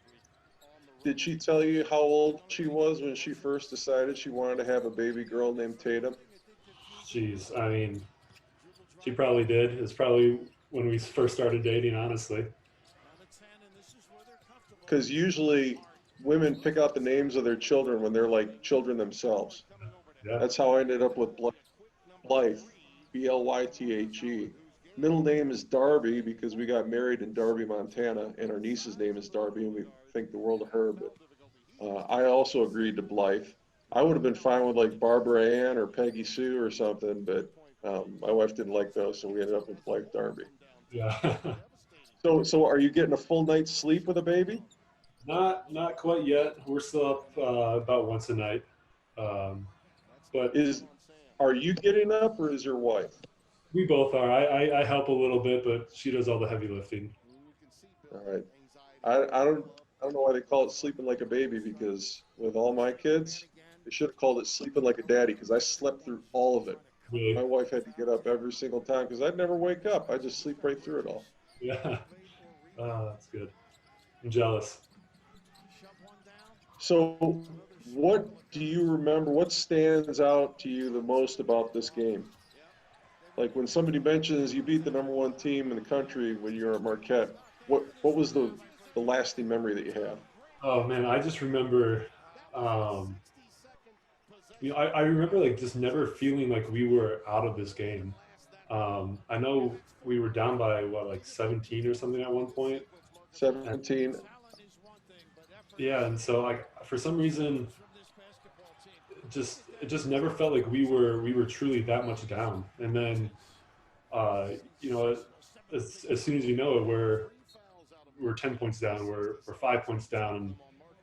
Did she tell you how old she was when she first decided she wanted to have a baby girl named Tatum? Jeez, I mean, she probably did. It's probably when we first started dating, honestly. Because usually women pick out the names of their children when they're like children themselves. Yeah. That's how I ended up with Blythe, Blythe. Middle name is Darby because we got married in Darby, Montana, and our niece's name is Darby, and we think the world of her. But I also agreed to Blythe. I would have been fine with like Barbara Ann or Peggy Sue or something, but my wife didn't like those, so we ended up with Blythe Darby. Yeah. So are you getting a full night's sleep with a baby? Not quite yet. We're still up about once a night. But Are you getting up or is your wife? we both are. I help a little bit, but she does all the heavy lifting. All right. I don't know why they call it sleeping like a baby, because with all my kids, they should have called it sleeping like a daddy, because I slept through all of it. Really? My wife had to get up every single time because I'd never wake up. I just sleep right through it all. Yeah. That's good. I'm jealous. So what do you remember? What stands out to you the most about this game? Like when somebody mentions you beat the #1 team in the country when you were at Marquette, what was the lasting memory that you have? Oh man, I just remember, I remember like just never feeling like we were out of this game. I know we were down by like 17 or something at one point. 17. Yeah, and so like for some reason, it just never felt like we were truly that much down. And then, as soon as you know it, we're 10 points down, we're 5 points down,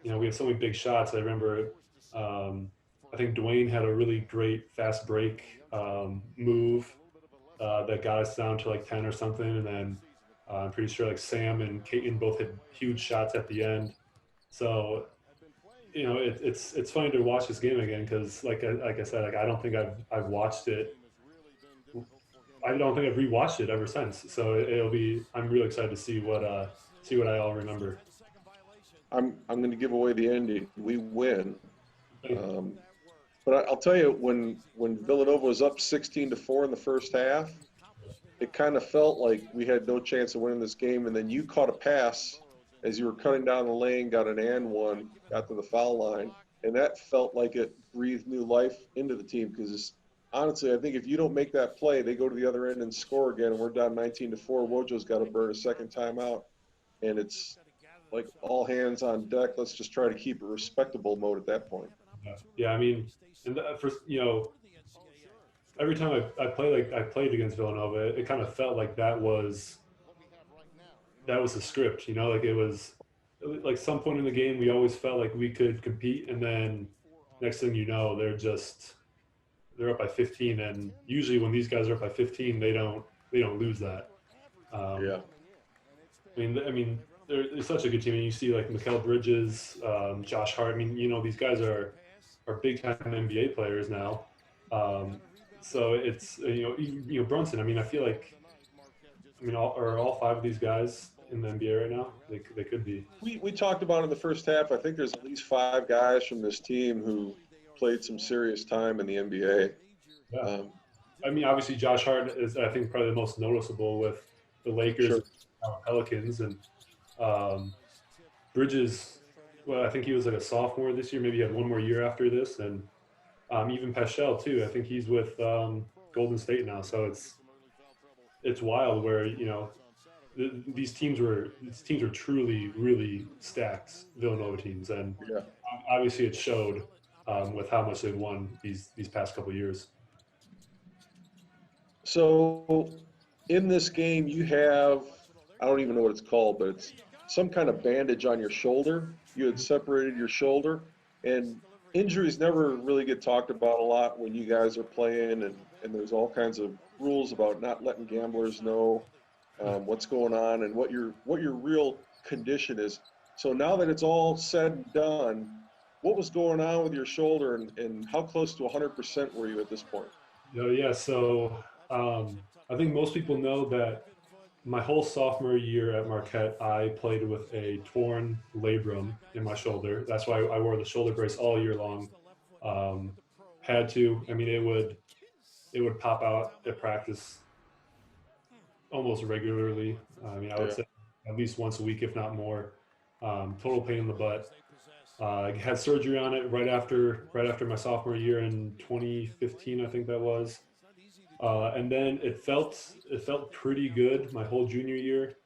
and we have so many big shots. I remember, I think Dwayne had a really great fast break move that got us down to like 10 or something, and then I'm pretty sure like Sam and Caton both hit huge shots at the end. So it's funny to watch this game again because like I said, like I don't think I've watched it. I don't think I've rewatched it ever since. So I'm really excited to see what I all remember. I'm going to give away the ending. We win. But I'll tell you, when Villanova was up 16-4 in the first half, it kind of felt like we had no chance of winning this game. And then you caught a pass as you were cutting down the lane, got an and one, got to the foul line. And that felt like it breathed new life into the team because honestly, I think if you don't make that play, they go to the other end and score again, and we're down 19-4. Wojo's got to burn a second timeout. And it's like all hands on deck. Let's just try to keep a respectable mode at that point. Yeah, I mean, and every time I played against Villanova, it kind of felt like that was the script. Like it was like some point in the game we always felt like we could compete, and then next thing you know, they're up by 15, and usually when these guys are up by 15, they don't lose that. Yeah. I mean, they're such a good team, and you see like Mikal Bridges, Josh Hart. I mean, these guys are big time NBA players now. So it's Brunson. I mean, I feel like all 5 of these guys in the NBA right now? They could be. We talked about in the first half. I think there's at least 5 guys from this team who played some serious time in the NBA. Yeah. I mean, obviously Josh Hart is, I think, probably the most noticeable with the Lakers, Sure. And Pelicans, and Bridges. Well, I think he was like a sophomore this year. Maybe he had one more year after this, and even Paschal too. I think he's with Golden State now. So it's wild where these teams were truly really stacked Villanova teams, and obviously it showed with how much they've won these past couple of years. So in this game, you have, I don't even know what it's called, but it's some kind of bandage on your shoulder. You had separated your shoulder, and injuries never really get talked about a lot when you guys are playing, and there's all kinds of rules about not letting gamblers know what's going on and what your real condition is. So now that it's all said and done, what was going on with your shoulder, and how close to 100% were you at this point? Yeah. So I think most people know that my whole sophomore year at Marquette, I played with a torn labrum in my shoulder. That's why I wore the shoulder brace all year long. Had to. I mean, it would pop out at practice almost regularly. I mean, I would Yeah. say at least once a week, if not more. Total pain in the butt. I had surgery on it right after my sophomore year in 2015, I think that was. And then it felt pretty good my whole junior year.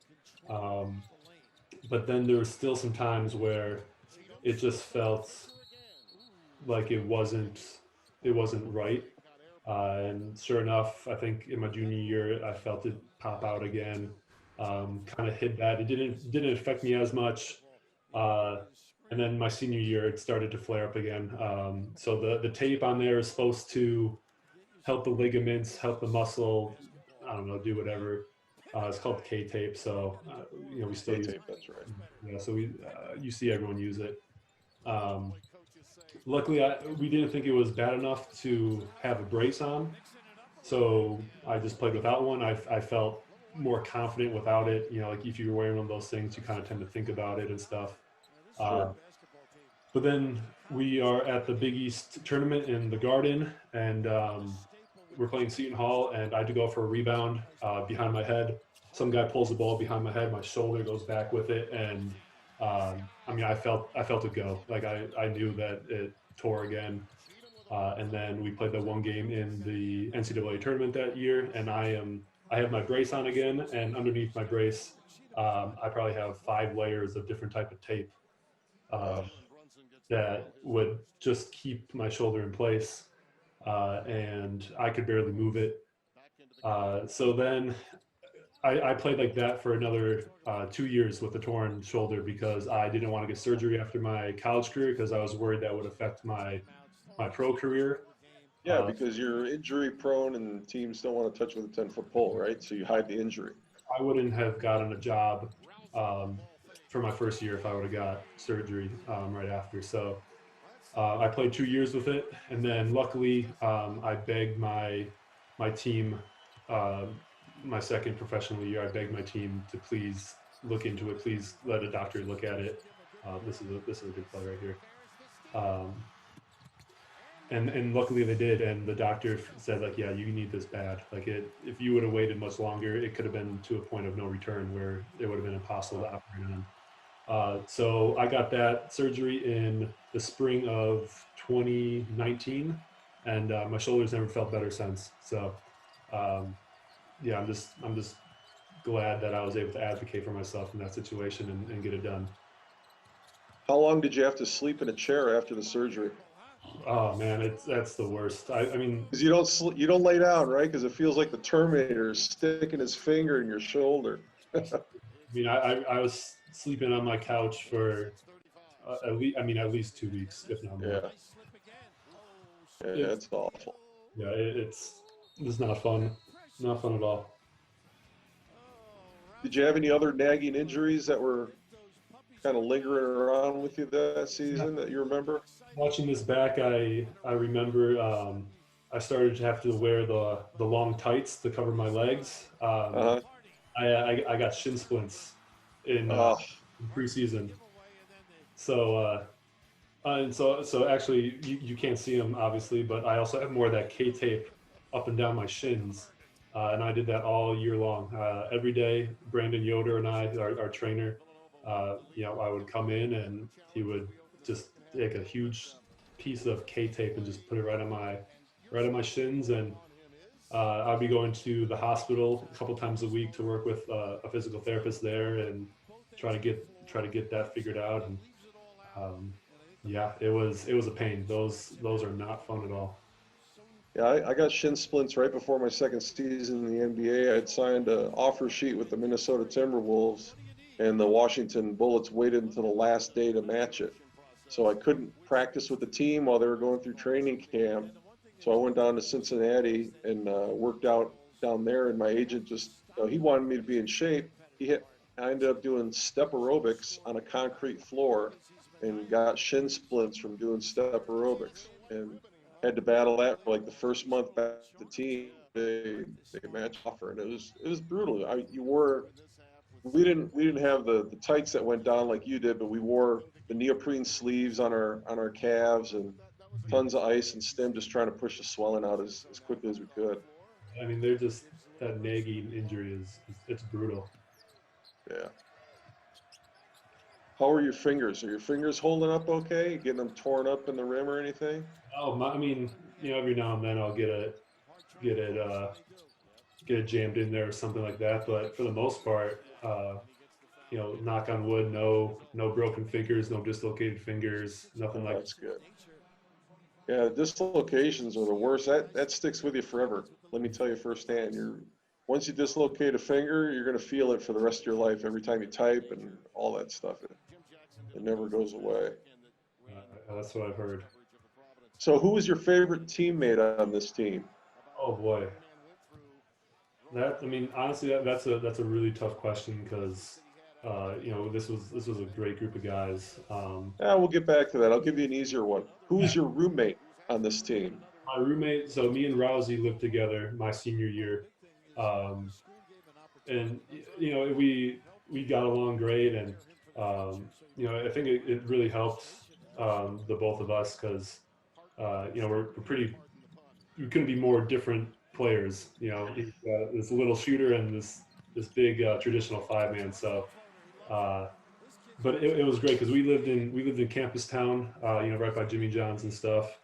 Um, but then there was still some times where it just felt like it wasn't right. And sure enough, I think in my junior year, I felt it pop out again. Kind of hit that. It didn't affect me as much. Uh, and then my senior year, it started to flare up again. So the tape on there is supposed to help the ligaments, help the muscle. I don't know, do whatever. It's called K tape. So we still use it. K-tape, that's right. Yeah. So you see everyone use it. Um, Luckily, we didn't think it was bad enough to have a brace on, so I just played without one. I felt more confident without it. Like if you're wearing one of those things, you kind of tend to think about it and stuff. Sure. But then we are at the Big East tournament in the Garden, and we're playing Seton Hall, and I had to go for a rebound behind my head. Some guy pulls the ball behind my head, my shoulder goes back with it, and I mean, I felt it go. Like I knew that it tore again. And then we played the one game in the NCAA tournament that year, and I have my brace on again, and underneath my brace, I probably have 5 layers of different type of tape that would just keep my shoulder in place, and I could barely move it. So then I played like that for another 2 years with a torn shoulder because I didn't want to get surgery after my college career because I was worried that would affect my pro career. Yeah, because you're injury prone and teams don't want to touch with a 10-foot pole, right? So you hide the injury. I wouldn't have gotten a job for my first year if I would have got surgery right after. So I played 2 years with it, and then luckily I begged my team. My second professional year, I begged my team to please look into it. Please let a doctor look at it. This is a good play right here. And luckily they did, and the doctor said like, yeah, you need this bad. Like if you would have waited much longer, it could have been to a point of no return where it would have been impossible to operate on. So I got that surgery in the spring of 2019, and my shoulders never felt better since. So yeah, I'm just glad that I was able to advocate for myself in that situation and get it done. How long did you have to sleep in a chair after the surgery? Oh man, that's the worst. I mean, Because you don't lay down, right? Because it feels like the Terminator is sticking his finger in your shoulder. I was sleeping on my couch for at least 2 weeks, if not more. Yeah, it's awful. Yeah, it's not fun. Not fun at all. Did you have any other nagging injuries that were kind of lingering around with you that season that you remember? Watching this back, I remember I started to have to wear the long tights to cover my legs. I got shin splints in preseason. So so actually you can't see them obviously, but I also have more of that K tape up and down my shins. And I did that all year long. Every day, Brandon Yoder and I, our trainer, I would come in and he would just take a huge piece of K tape and just put it right on my shins. And I'd be going to the hospital a couple times a week to work with a physical therapist there and try to get that figured out. And yeah, it was a pain. Those are not fun at all. Yeah, I got shin splints right before my second season in the NBA. I had signed an offer sheet with the Minnesota Timberwolves, and the Washington Bullets waited until the last day to match it. So I couldn't practice with the team while they were going through training camp. So I went down to Cincinnati and worked out down there, and my agent just, he wanted me to be in shape. I ended up doing step aerobics on a concrete floor and got shin splints from doing step aerobics. And had to battle that for like the first month back to the team. they match offer, and it was brutal. We didn't have the tights that went down like you did, but we wore the neoprene sleeves on our calves and tons of ice and stim, just trying to push the swelling out as quickly as we could. I mean, they're just that nagging injury it's brutal. Yeah. How are your fingers? Are your fingers holding up okay? You getting them torn up in the rim or anything? Oh, I mean, every now and then I'll get it jammed in there or something like that. But for the most part, knock on wood, no broken fingers, no dislocated fingers, nothing like. That's good. Yeah, dislocations are the worst. That sticks with you forever. Let me tell you firsthand. Once you dislocate a finger, you're going to feel it for the rest of your life. Every time you type and all that stuff, it never goes away. That's what I've heard. So, who was your favorite teammate on this team? Oh boy, honestly, that's a really tough question because this was a great group of guys. We'll get back to that. I'll give you an easier one. Who was your roommate on this team? My roommate. So me and Rousey lived together my senior year, and we got along great, and I think it really helped the both of us because we couldn't be more different players. This little shooter and this big traditional 5-man. So, but it was great because we lived in Campus Town, right by Jimmy John's and stuff,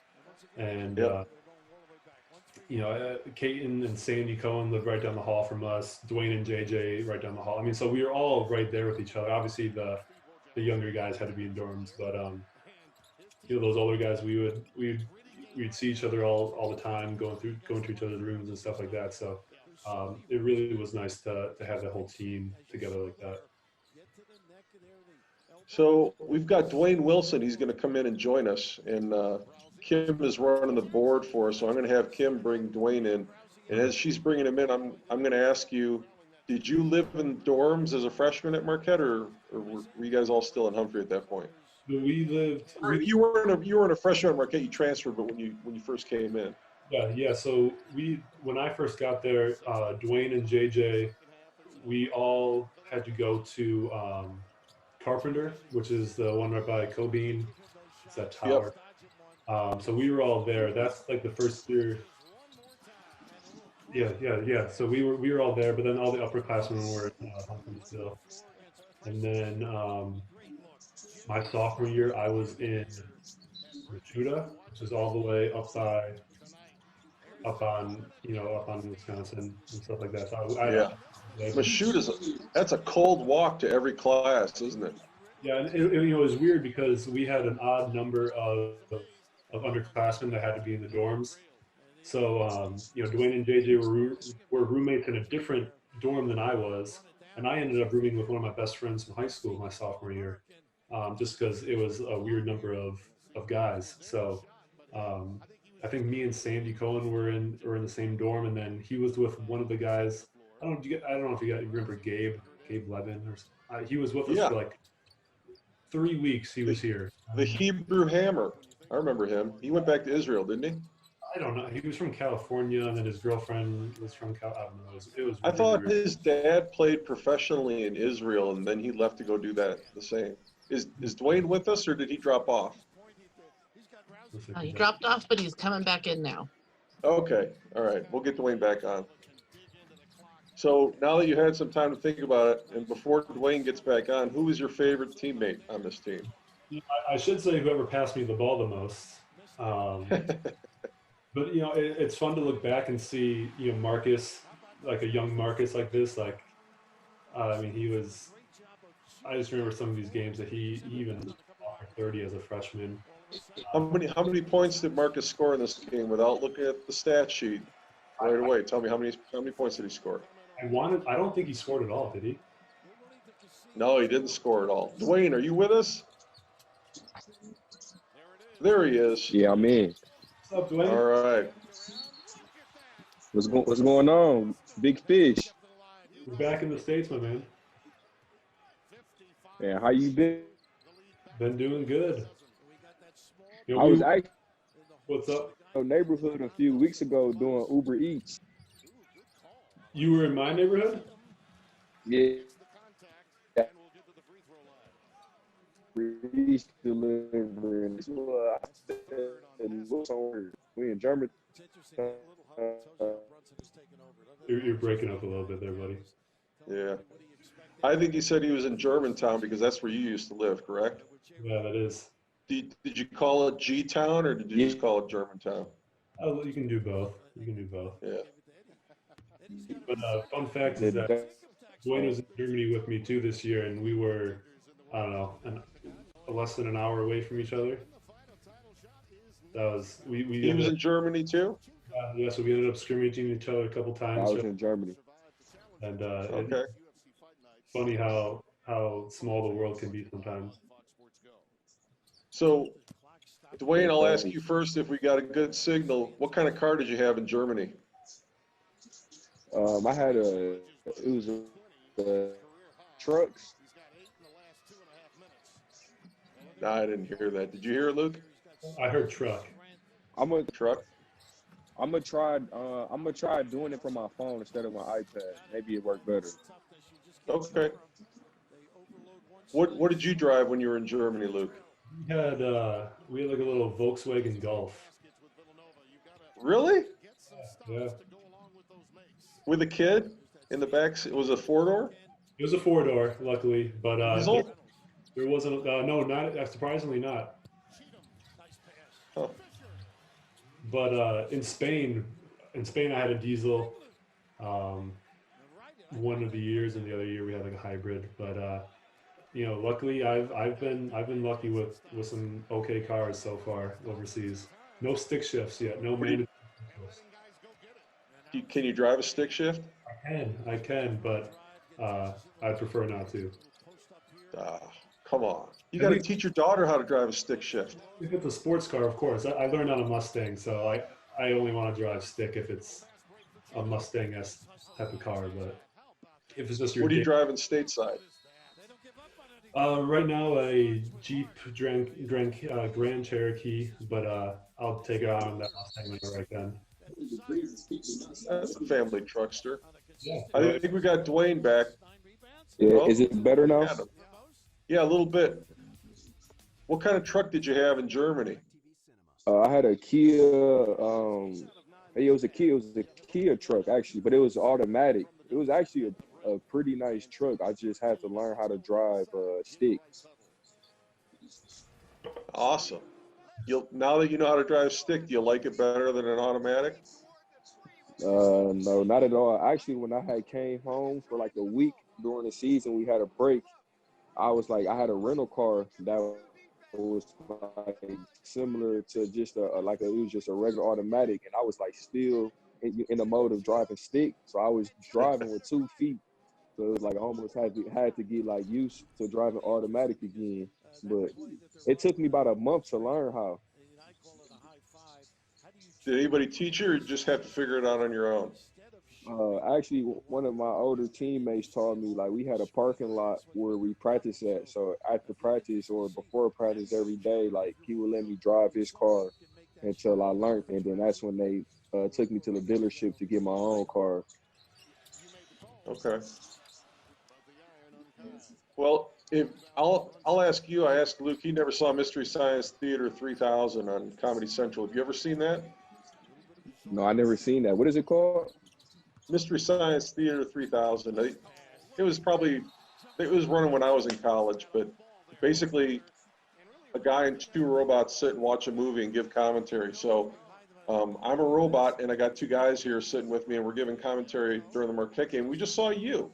and Yep. Caton and Sandy Cohen lived right down the hall from us. Dwayne and JJ right down the hall. I mean, so we were all right there with each other. Obviously, the younger guys had to be in dorms, but those older guys, we'd see each other all the time, going to each other's rooms and stuff like that. So it really was nice to have the whole team together like that. So we've got Dwayne Wilson. He's going to come in and join us, and Kim is running the board for us. So I'm going to have Kim bring Dwayne in, and as she's bringing him in, I'm going to ask you: did you live in dorms as a freshman at Marquette, or were you guys all still in Humphrey at that point? We lived. You weren't a freshman at Marquette. You transferred, but when you first came in. Yeah. So when I first got there, Dwayne and JJ, we all had to go to Carpenter, which is the one right by Cobean. It's that tower. Yep. So we were all there. That's like the first year. Yeah. So we were all there, but then all the upperclassmen were in Humphrey still. And then my sophomore year, I was in Machuda, which is all the way up on Wisconsin and stuff like that. So Machuda that's a cold walk to every class, isn't it? Yeah, and it was weird because we had an odd number of underclassmen that had to be in the dorms. So Dwayne and JJ were roommates in a different dorm than I was, and I ended up rooming with one of my best friends from high school my sophomore year. Just because it was a weird number of guys. So I think me and Sandy Cohen were in the same dorm, and then he was with one of the guys. I don't know if you remember Gabe Levin, or he was with us for like 3 weeks. He was here. The Hebrew Hammer. I remember him. He went back to Israel, didn't he? I don't know. He was from California, and then his girlfriend was from Cal. I don't know. It was. I thought his dad played professionally in Israel, and then he left to go do that the same. Is Dwayne with us, or did he drop off? He dropped off, but he's coming back in now. Okay. All right. We'll get Dwayne back on. So now that you had some time to think about it, and before Dwayne gets back on, who is your favorite teammate on this team? I should say whoever passed me the ball the most. But it's fun to look back and see Marcus, like a young Marcus like this. Like, he was. I just remember some of these games that he even offered 30 as a freshman. How many points did Marcus score in this game without looking at the stat sheet right away? Tell me how many points did he score? I don't think he scored at all, did he? No, he didn't score at all. Dwayne, are you with us? There he is. Yeah, I'm in. What's up, Dwayne? All right. What's going on? Big fish. We're back in the States, my man. Yeah, how you been? Been doing good. I was actually What's up? in the neighborhood a few weeks ago doing Uber Eats. You were in my neighborhood? Yeah. We used to live in somewhere. We in Germany. You're breaking up a little bit there, buddy. Yeah. I think he said he was in Germantown because that's where you used to live, correct? Yeah, that is. Did you call it G-Town or did you just call it Germantown? Oh, you can do both. You can do both. Yeah. But fun fact is that Dwayne was in Germany with me too this year, and we were, I don't know, less than an hour away from each other. That was He was in Germany too? Yeah, so we ended up scrimmaging each other a couple times. I was in Germany. And Okay. Funny how small the world can be sometimes. So, Dwayne, I'll ask you first if we got a good signal. What kind of car did you have in Germany? I had trucks. No, I didn't hear that. Did you hear it, Luke? I heard truck. Truck? I'm gonna try doing it from my phone instead of my iPad. Maybe it worked better. Okay. What did you drive when you were in Germany, Luke? We had like a little Volkswagen Golf. Really? Yeah. With a kid in the back? It was a four-door? It was a 4-door, luckily, but Diesel? there wasn't. No, not surprisingly not. Huh. But in Spain, I had a diesel. One of the years, and the other year we had like a hybrid. But luckily I've been lucky with some okay cars so far overseas. No stick shifts yet. No mandatory stick shifts. Can you drive a stick shift? I can, but I prefer not to. Come on. You got to teach your daughter how to drive a stick shift. If it's a sports car, of course. I learned on a Mustang, so I only want to drive stick if it's a Mustang-esque type of car. But if it's just your What are you driving stateside? Right now, a Jeep Grand Cherokee, but I'll take it on that Mustang whenever I can. That's a family truckster. Yeah. I think we got Dwayne back. Yeah, Well, is it better now? Yeah, a little bit. What kind of truck did you have in Germany? I had a Kia. It was a Kia truck actually, but it was automatic. It was actually a pretty nice truck. I just had to learn how to drive stick. Awesome. Now that you know how to drive stick, do you like it better than an automatic? No, not at all. Actually, when I had came home for like a week during the season, we had a break. I had a rental car that was like similar to just it was just a regular automatic, and I was like still in the mode of driving stick. So I was driving with 2 feet. So it was like I almost had to get like used to driving automatic again. But it took me about a month to learn how. Did anybody teach you or you just have to figure it out on your own? Actually, one of my older teammates taught me, like, we had a parking lot where we practice at. So after practice or before practice every day, like, he would let me drive his car until I learned. And then that's when they took me to the dealership to get my own car. Okay. Well, I'll ask you. I asked Luke. He never saw Mystery Science Theater 3000 on Comedy Central. Have you ever seen that? No, I never seen that. What is it called? Mystery Science Theater 3000. It was running when I was in college, but basically a guy and 2 robots sit and watch a movie and give commentary. So I'm a robot, and I got 2 guys here sitting with me, and we're giving commentary during the Marquette game. We just saw you.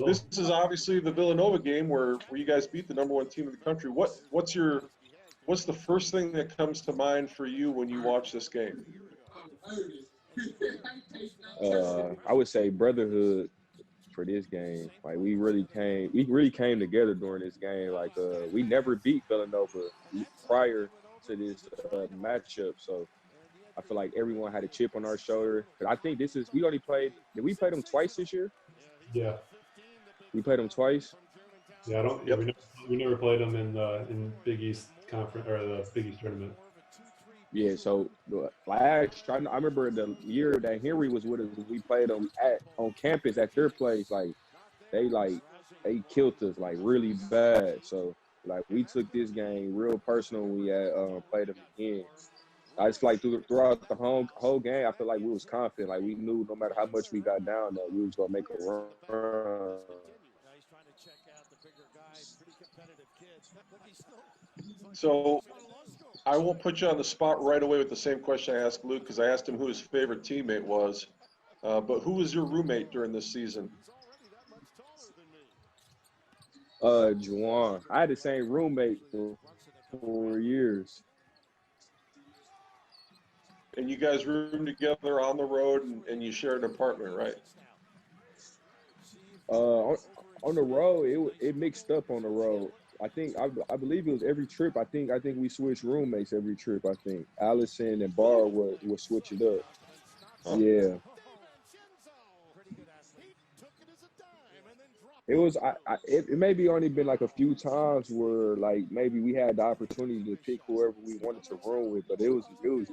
This is obviously the Villanova game where you guys beat the #1 team in the country. What's the first thing that comes to mind for you when you watch this game? I would say brotherhood for this game. Like we really came together during this game. Like we never beat Villanova prior to this matchup. So I feel like everyone had a chip on our shoulder. But I think did we play them twice this year? Yeah. We played them twice. Yeah, we never played them in Big East conference or the Big East tournament. Yeah, so last I remember the year that Henry was with us, we played them on campus at their place. They killed us like really bad. So like we took this game real personal when we had played them again. I just like throughout the whole game, I feel like we was confident. Like we knew no matter how much we got down, that we was gonna make a run. So I won't put you on the spot right away with the same question I asked Luke, because I asked him who his favorite teammate was. But who was your roommate during this season? Juwan. I had the same roommate for 4 years. And you guys roomed together on the road, and you shared an apartment, right? On the road, it mixed up on the road. I believe it was every trip. I think we switched roommates every trip. I think Allison and Barr would switch it up. Huh. Yeah. It was it maybe only been like a few times where like maybe we had the opportunity to pick whoever we wanted to room with, but it was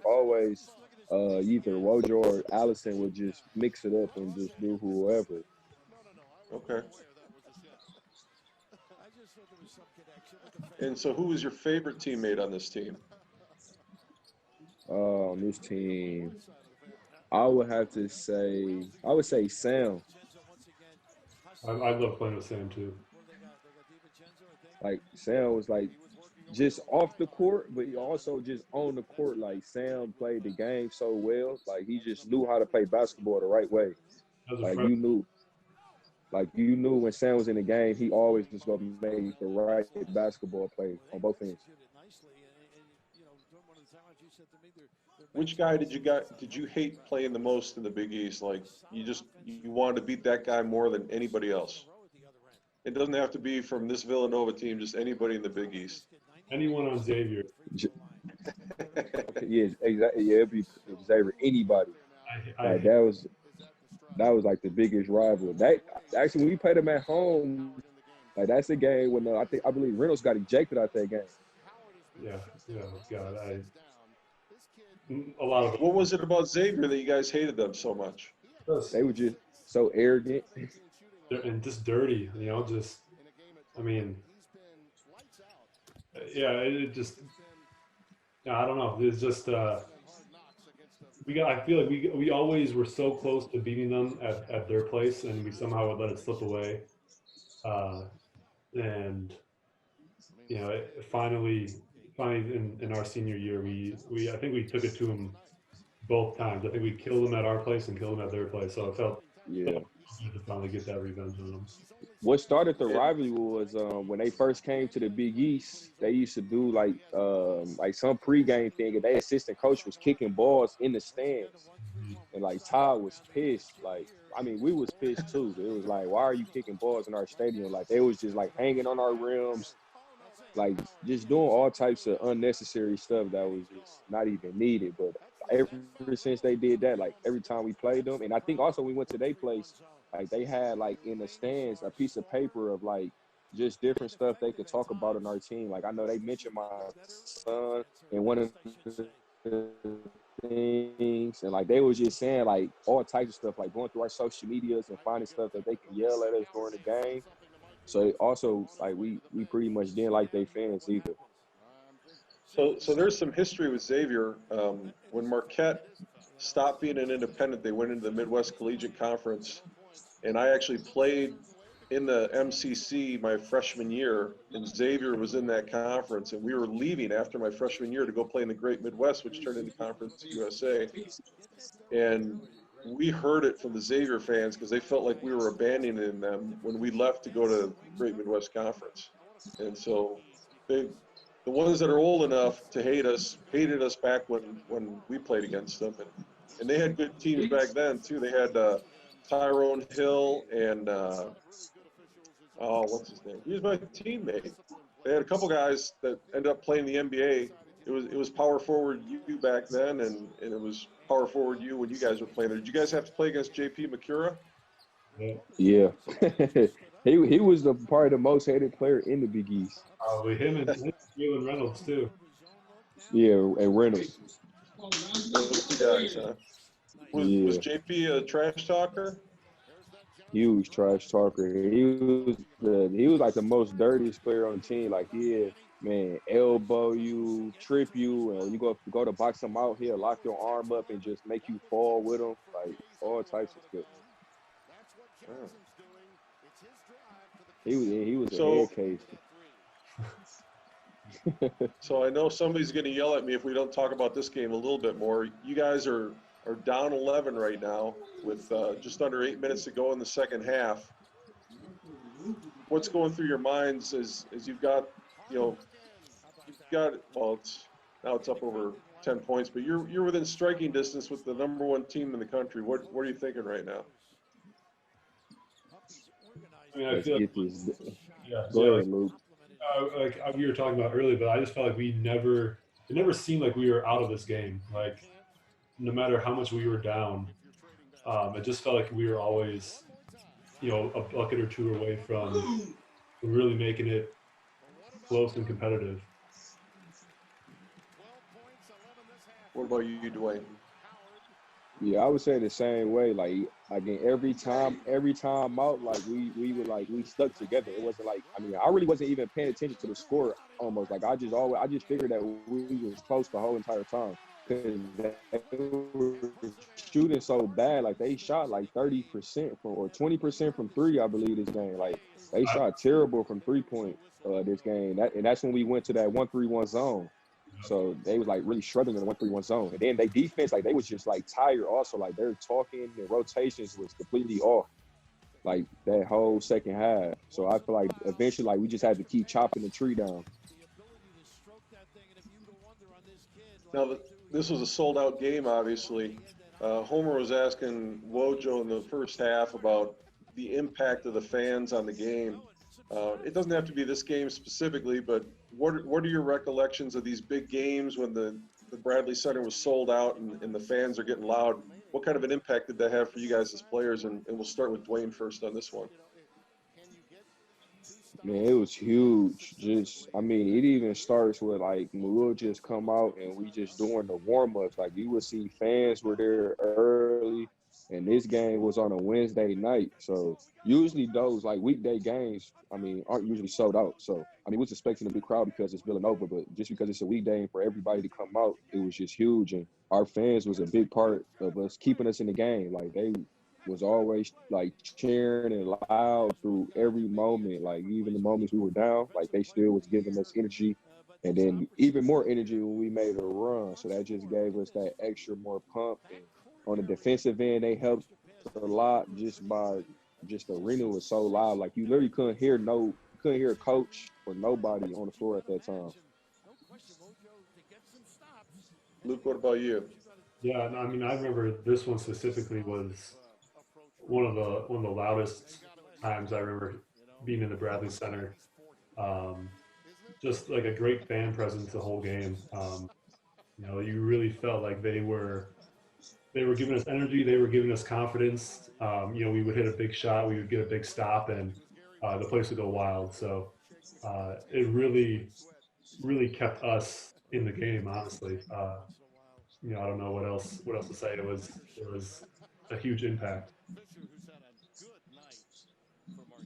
always either Wojo or Allison would just mix it up and just do whoever. Okay. And so who was your favorite teammate on this team? On this team, I would say Sam. I love playing with Sam too. Like Sam was like just off the court, but he also just on the court. Like Sam played the game so well. Like he just knew how to play basketball the right way. Like you knew when Sam was in the game, he always was going to make the right basketball play on both ends. Which guy did you hate playing the most in the Big East? Like you wanted to beat that guy more than anybody else. It doesn't have to be from this Villanova team, just anybody in the Big East. Anyone on Xavier. Yeah, exactly. Yeah, it'd be Xavier. Anybody. Like that was like the biggest rival. That actually, when we played them at home, like that's the game when I believe Reynolds got ejected out that game. Yeah, God, a lot of it. What was it about Xavier that you guys hated them so much? They were just so arrogant and just dirty, just, I mean, yeah, it just, I don't know. It's just, I feel like we always were so close to beating them at their place, and we somehow would let it slip away. And, finally in our senior year, I think we took it to them both times. I think we killed them at our place and killed them at their place. So I felt good to finally get that revenge on them. What started the rivalry was when they first came to the Big East. They used to do like some pregame thing, and their assistant coach was kicking balls in the stands, and like Todd was pissed. Like, I mean, we was pissed too. It was like, why are you kicking balls in our stadium? Like they was just like hanging on our rims, like just doing all types of unnecessary stuff that was just not even needed. But ever since they did that, like every time we played them, and I think also we went to their place, like they had like in the stands a piece of paper of like just different stuff they could talk about in our team. Like I know they mentioned my son in one of the things, and like they was just saying like all types of stuff, like going through our social medias and finding stuff that they can yell at us during the game. So also like we pretty much didn't like they fans either. So there's some history with Xavier. When Marquette stopped being an independent, they went into the Midwest Collegiate Conference, and I actually played in the MCC my freshman year, and Xavier was in that conference, and we were leaving after my freshman year to go play in the Great Midwest, which turned into Conference USA. And we heard it from the Xavier fans because they felt like we were abandoning them when we left to go to Great Midwest Conference. And so the ones that are old enough to hated us back when we played against them. And they had good teams back then, too. They had Tyrone Hill and, what's his name? He was my teammate. They had a couple guys that ended up playing the NBA. It was power forward U back then, and it was power forward U when you guys were playing there. Did you guys have to play against J.P. Makura? Yeah. He was probably the most hated player in the Big East. Probably him and Jalen Reynolds too. Yeah, and Reynolds. Those two guys, huh? Was JP a trash talker? Huge trash talker. He was like the most dirtiest player on the team. Like man, elbow you, trip you, and when you go to box him out, he'll lock your arm up and just make you fall with him. Like all types of stuff. Oh. He was a head case. So I know somebody's going to yell at me if we don't talk about this game a little bit more. You guys are down 11 right now with just under 8 minutes to go in the second half. What's going through your minds as you've got, well, it's up over 10 points, but you're within striking distance with the number one team in the country. What are you thinking right now? I mean, I feel like, Go ahead, Luke. like we were talking about earlier, but I just felt like it never seemed like we were out of this game. Like, no matter how much we were down, it just felt like we were always, a bucket or two away from really making it close and competitive. What about you, Dwayne? Yeah, I would say the same way. Like again, every time out, like we stuck together. It wasn't like, I really wasn't even paying attention to the score almost. Like I just figured that we was close the whole entire time because they were shooting so bad. Like they shot like 30% or 20% from three, I believe, this game. Like they shot terrible from 3-point this game. And that's when we went to that 1-3-1 zone. So they was like really struggling in the 1-3-1 zone. And then they defense, like they was just like tired also. Like their talking and rotations was completely off like that whole second half. So I feel like eventually like we just had to keep chopping the tree down. Now, this was a sold-out game, obviously. Homer was asking Wojo in the first half about the impact of the fans on the game. It doesn't have to be this game specifically, but what are your recollections of these big games when the Bradley Center was sold out and the fans are getting loud? What kind of an impact did that have for you guys as players? And we'll start with Dwayne first on this one. Man, it was huge. It even starts with like we'll just come out and we just doing the warm-ups. Like you would see fans were there early. And this game was on a Wednesday night. So usually those like weekday games, aren't usually sold out. So, we was expecting a big crowd because it's Villanova, but just because it's a weekday and for everybody to come out, it was just huge. And our fans was a big part of us keeping us in the game. Like they was always like cheering and loud through every moment. Like even the moments we were down, like they still was giving us energy. And then even more energy when we made a run. So that just gave us that extra more pump. And on the defensive end, they helped a lot just the arena was so loud. Like you literally couldn't hear a coach or nobody on the floor at that time. Luke, what about you? Yeah, I remember this one specifically was one of the loudest times I remember being in the Bradley Center. Just like a great fan presence the whole game. You really felt like they were giving us energy. They were giving us confidence. We would hit a big shot. We would get a big stop, and the place would go wild. So it really, really kept us in the game, honestly. I don't know what else to say. It was a huge impact.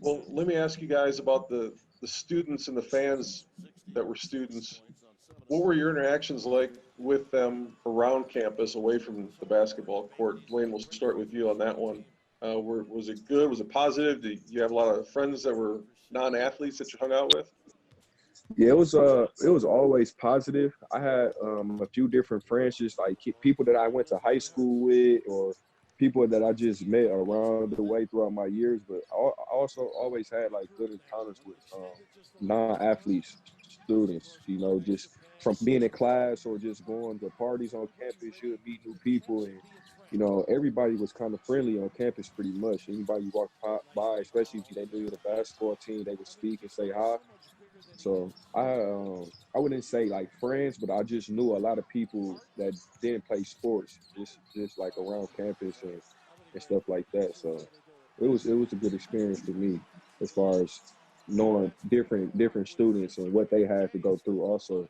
Well, let me ask you guys about the students and the fans that were students. What were your interactions like with them around campus, away from the basketball court? Dwayne, we'll start with you on that one. Was it good? Was it positive? Did you have a lot of friends that were non-athletes that you hung out with? Yeah, it was always positive. I had a few different friends, just like people that I went to high school with or people that I just met around the way throughout my years. But I also always had like good encounters with non-athletes, students, just from being in class or just going to parties on campus, you would meet new people. And, everybody was kind of friendly on campus pretty much. Anybody you walked by, especially if they knew the basketball team, they would speak and say hi. So I wouldn't say like friends, but I just knew a lot of people that didn't play sports, just like around campus and stuff like that. So it was a good experience for me as far as knowing different students and what they had to go through also.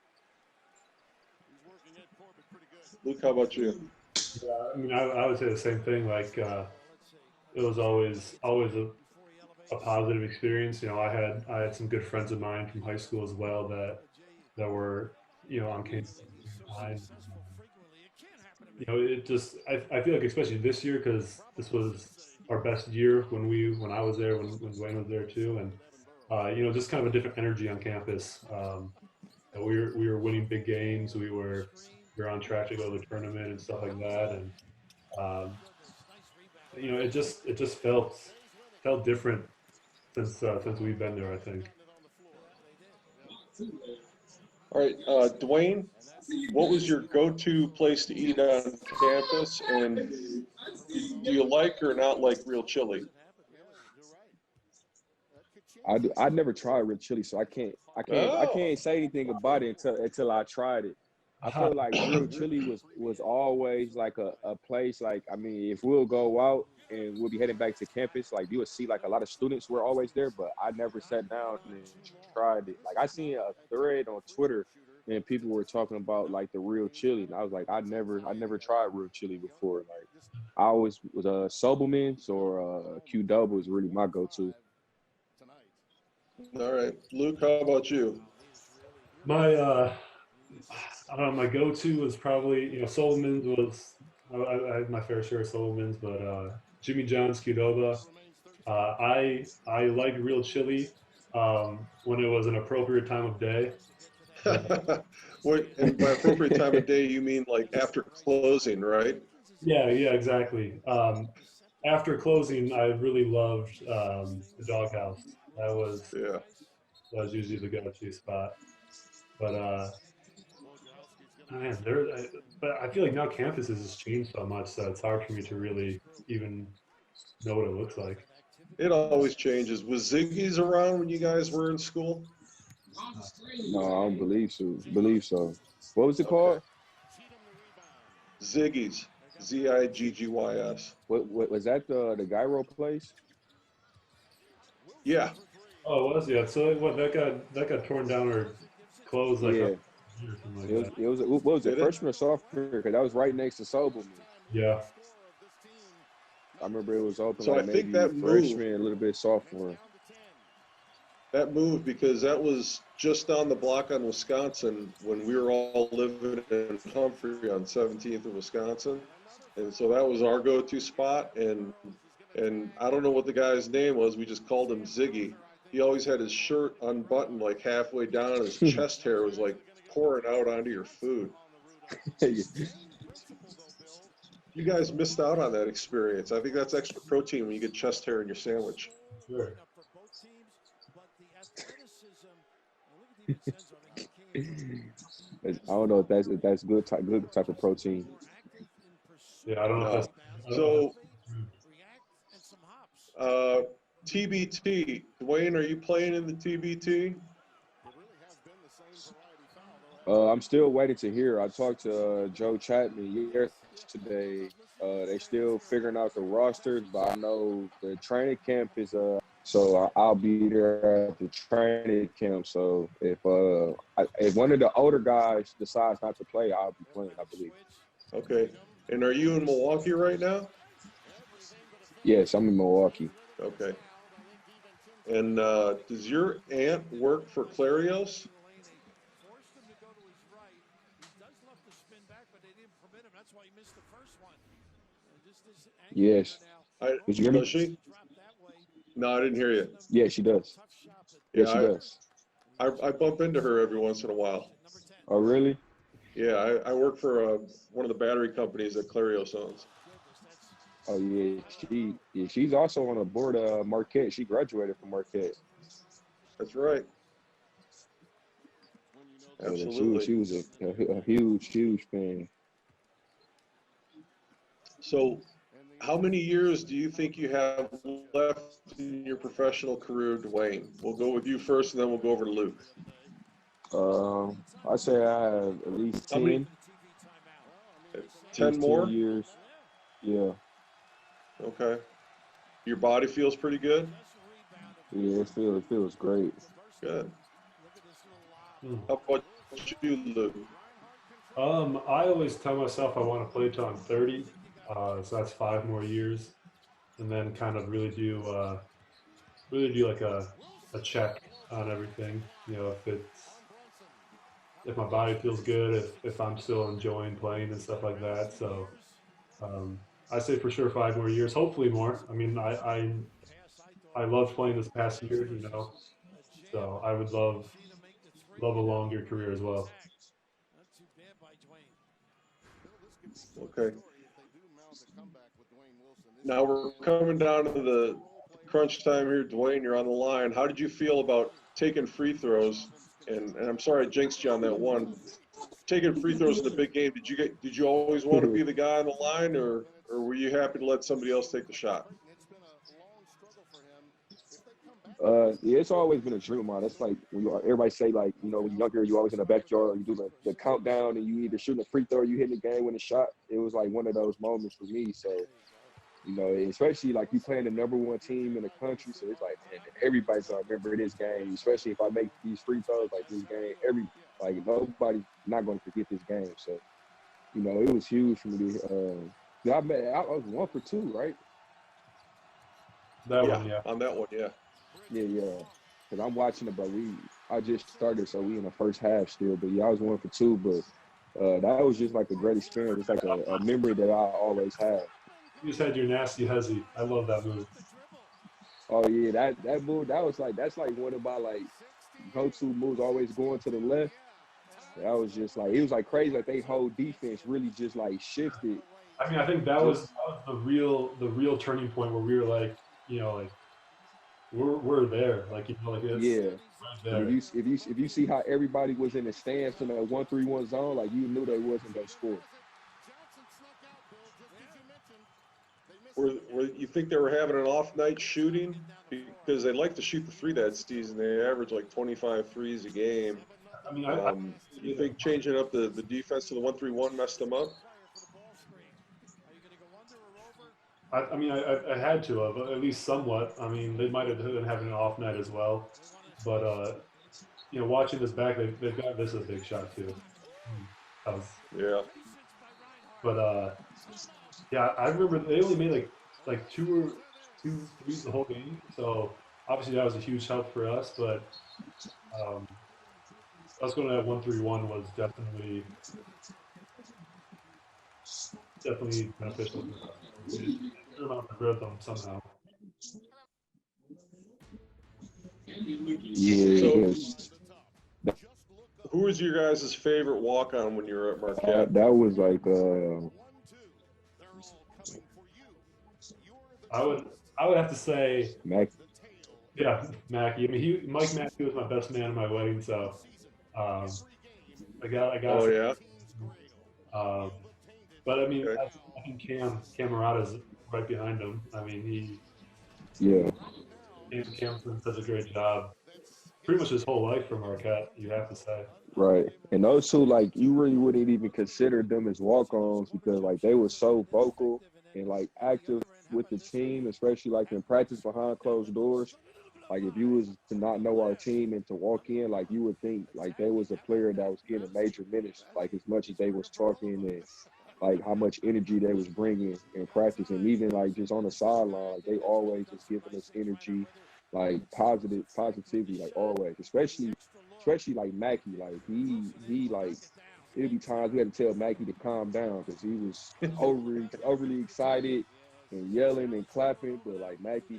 Luke, how about you? Yeah, I mean, I would say the same thing. Like, it was always a positive experience. You know, I had some good friends of mine from high school as well that were, you know, on campus at the same time. You know, it just I feel like especially this year because this was our best year when I was there when Dwayne was there too, and you know, just kind of a different energy on campus. You know, we were winning big games. We were on track to go to the tournament and stuff like that, and um, you know, it just felt different since we've been there. I think. All right, Dwayne, what was your go-to place to eat on campus, and do you like or not like real chili? I never tried real chili, so I Oh, can't say anything about it until I tried it. I feel like real chili was always like a place, like, I mean, if we'll go out and we'll be heading back to campus, like you would see like a lot of students were always there, but I never sat down and tried it. Like I seen a thread on Twitter and people were talking about like the real chili, and I was like, I never tried real chili before. Like I always was Sobelman's or Qdoba was really my go-to. all right. Luke, how about you? My I don't know. My go-to was probably, you know, Solomon's was I had my fair share of Solomon's, but Jimmy John's Qdoba. I like real chili when it was an appropriate time of day. What, and by appropriate time of day, you mean like after closing, right? Yeah, yeah, exactly. After closing, I really loved the Doghouse. Yeah. That was usually the go-to spot. But man, but I feel like now campuses has changed so much that it's hard for me to really even know what it looks like. It always changes. Was Ziggy's around when you guys were in school? No, I don't believe so. What was it Okay. called? Ziggy's. Ziggys. What was that the gyro place? Yeah. Oh, it was, yeah. So what that got torn down or closed like Yeah, or something like that. what was it, Did it? freshman or sophomore? Because that was right next to Sobelman. Yeah. I remember it was open So I like think maybe that moved. freshman, a little bit sophomore. That moved because that was just on the block on Wisconsin when we were all living in Humphrey on 17th of Wisconsin. And so that was our go-to spot. And I don't know what the guy's name was. We just called him Ziggy. He always had his shirt unbuttoned like halfway down, and his chest hair was like pouring out onto your food. You guys missed out on that experience. I think that's extra protein when you get chest hair in your sandwich. Sure. I don't know if that's good type of protein. Yeah, I don't know if No. that's So, TBT. Dwayne, are you playing in the TBT? I'm still waiting to hear. I talked to Joe Chapman yesterday. They're still figuring out the rosters, but I know the training camp is so I'll be there at the training camp. So if one of the older guys decides not to play, I'll be playing, I believe. Okay. And are you in Milwaukee right now? Yes, I'm in Milwaukee. Okay. And does your aunt work for Clarios? Yes. Did you hear me? Does she? No, I didn't hear you. Yeah, she does. Yeah, Yes, she does. I bump into her every once in a while. Oh, really? Yeah, I work for one of the battery companies that Clarios owns. Oh, yeah. She's also on the board of Marquette. She graduated from Marquette. That's right. Absolutely. She was a huge fan. So, how many years do you think you have left in your professional career, Dwayne? We'll go with you first, and then we'll go over to Luke. I say I have at least 10. How many? 10 more? 10 years. Yeah. Okay. Your body feels pretty good? Yeah, it feels great. Good. How about you, Luke? I always tell myself I want to play till I'm 30, so that's 5 more years, and then kind of really do like a check on everything. You know, if my body feels good, if I'm still enjoying playing and stuff like that. So um, I say for sure 5 more years, hopefully more. I mean, I loved playing this past year, you know, so I would love a longer career as well. Okay. Now we're coming down to the crunch time here. Dwayne, you're on the line. How did you feel about taking free throws? And I'm sorry I jinxed you on that one. Taking free throws in the big game, did you always want to be the guy on the line, or were you happy to let somebody else take the shot? Yeah, it's always been a dream of mine. That's like when everybody say, like, you know, when you're younger, you always in the backyard, you do the countdown, and you either shooting a free throw or you hitting the game with a shot. It was like one of those moments for me. So, you know, especially like you playing the #1 team in the country. So it's like, man, everybody's gonna remember this game, especially if I make these free throws like this game. Nobody's not gonna forget this game. So, you know, it was huge for me to yeah, I was 1 for 2, right? That Yeah, one, yeah. on that one, yeah. Yeah. Because I'm watching it, but I just started, so we in the first half still. But yeah, I was 1 for 2. But that was just like a great experience. It's like a memory that I always have. You just had your nasty hezzy. I love that move. Oh yeah, that move, that's like one of my like go-to moves. Always going to the left. That was just like, it was like crazy. Like they whole defense really just like shifted. I mean, I think that was the real turning point where we were like, you know, like we're there, like, you know, like it's Yeah. right there. And if you see how everybody was in the stands in that 1-3-1 zone, like you knew they wasn't gonna score. Were you think they were having an off night shooting? Because they like to shoot the three that season. They average like 25 threes a game. I mean, You think changing up the defense to the 1-3-1 messed them up? I mean, I had to have at least somewhat. I mean, they might have been having an off night as well, but you know, watching this back, they've got this a big shot too. That was, Yeah. but yeah, I remember they only made like two threes the whole game, so obviously that was a huge help for us. But um, us going to that 1-3-1 was definitely beneficial for us. We threw them out the rhythm somehow. Yeah. So, who was your guys' favorite walk-on when you were at Marquette? That was like I would have to say Mac. Yeah, Mackey. I mean, Mike Mackey was my best man at my wedding, so I got. Oh yeah. But I mean, Okay. I think Cam Murata's right behind him. I mean, Yeah. Cam's done such a great job. Pretty much his whole life for Marquette, you have to say. Right. And those two, like, you really wouldn't even consider them as walk-ons because, like, they were so vocal and, like, active with the team, especially, like, in practice behind closed doors. Like, if you was to not know our team and to walk in, like, you would think, like, they was a player that was getting major minutes, like, as much as they was talking and, like, how much energy they was bringing in practice. And even, like, just on the sideline, like, they always just giving us energy, like, positivity, like, always. Especially like Mackey, like he like it'd be times we had to tell Mackey to calm down because he was overly excited and yelling and clapping. But like Mackey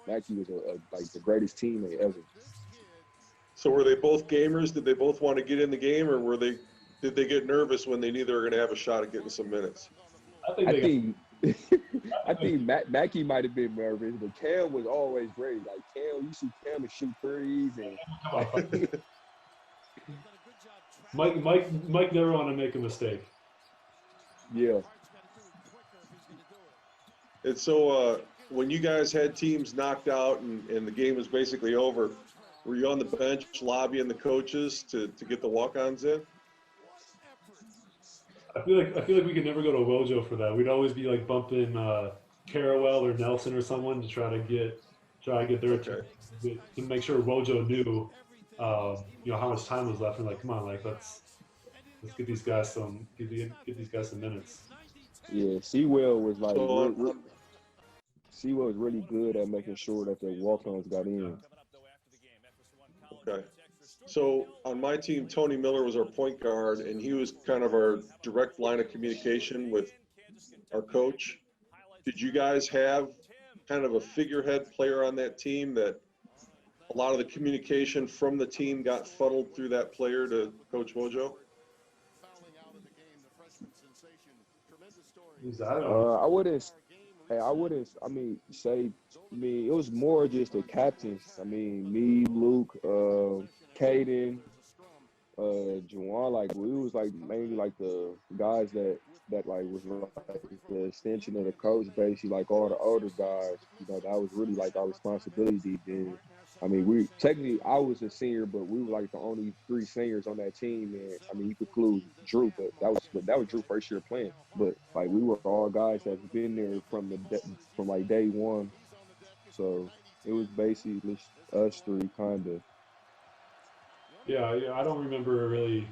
was like the greatest teammate ever. So were they both gamers? Did they both want to get in the game, or did they get nervous when they knew they were going to have a shot at getting some minutes? I think Mackey might have been nervous, but Cam was always ready. Like Cam, you see Cam and shoot threes and like, Mike never want to make a mistake. Yeah. And so when you guys had teams knocked out and the game was basically over, were you on the bench lobbying the coaches to get the walk-ons in? I feel like we could never go to Wojo for that. We'd always be like bumping Carawell or Nelson or someone to try to get their attention, to make sure Wojo knew, you know, how much time was left, and like, come on, like let's let's get these guys some minutes. Yeah, Sewell was like So, Sewell was really good at making sure that the walk-ons got in. okay. So on my team, Tony Miller was our point guard, and he was kind of our direct line of communication with our coach. Did you guys have kind of a figurehead player on that team that a lot of the communication from the team got funneled through that player to Coach Wojo? I wouldn't. Hey, I wouldn't. I mean, say. I mean, it was more just the captains. I mean, me, Luke, Caden, Juwan. Like we was like mainly like the guys that like was like the extension of the coach, basically like all the older guys. You know, that was really like our responsibility then. I mean, I was a senior, but we were like the only 3 seniors on that team. And I mean, you could include Drew, but that was Drew's first year playing. But like we were all guys that's been there from like day one. So it was basically us 3 kind of. Yeah, I don't remember really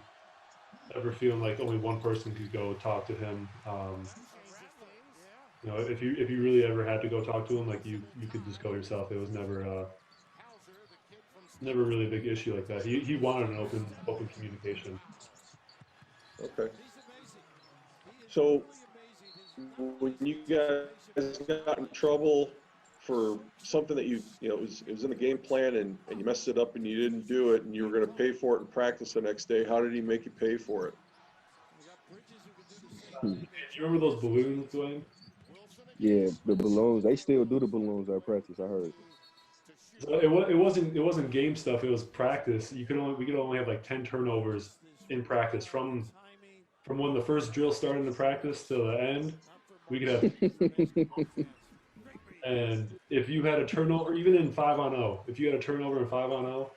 ever feeling like only one person could go talk to him. You know, if you really ever had to go talk to him, like you could just go yourself. It was never really a big issue like that. He wanted an open communication. Okay. So when you guys got in trouble for something that you know it was in the game plan and you messed it up and you didn't do it and you were going to pay for it in practice the next day, how did he make you pay for it? Do you remember those balloons, Dwayne? Yeah, the balloons. They still do the balloons at practice, I heard. So it wasn't game stuff. It was practice. We could only have like 10 turnovers in practice from when the first drill started in practice to the end. We could have, and if you had a turnover, even in 5-on-0, if you had a turnover in 5-on-0,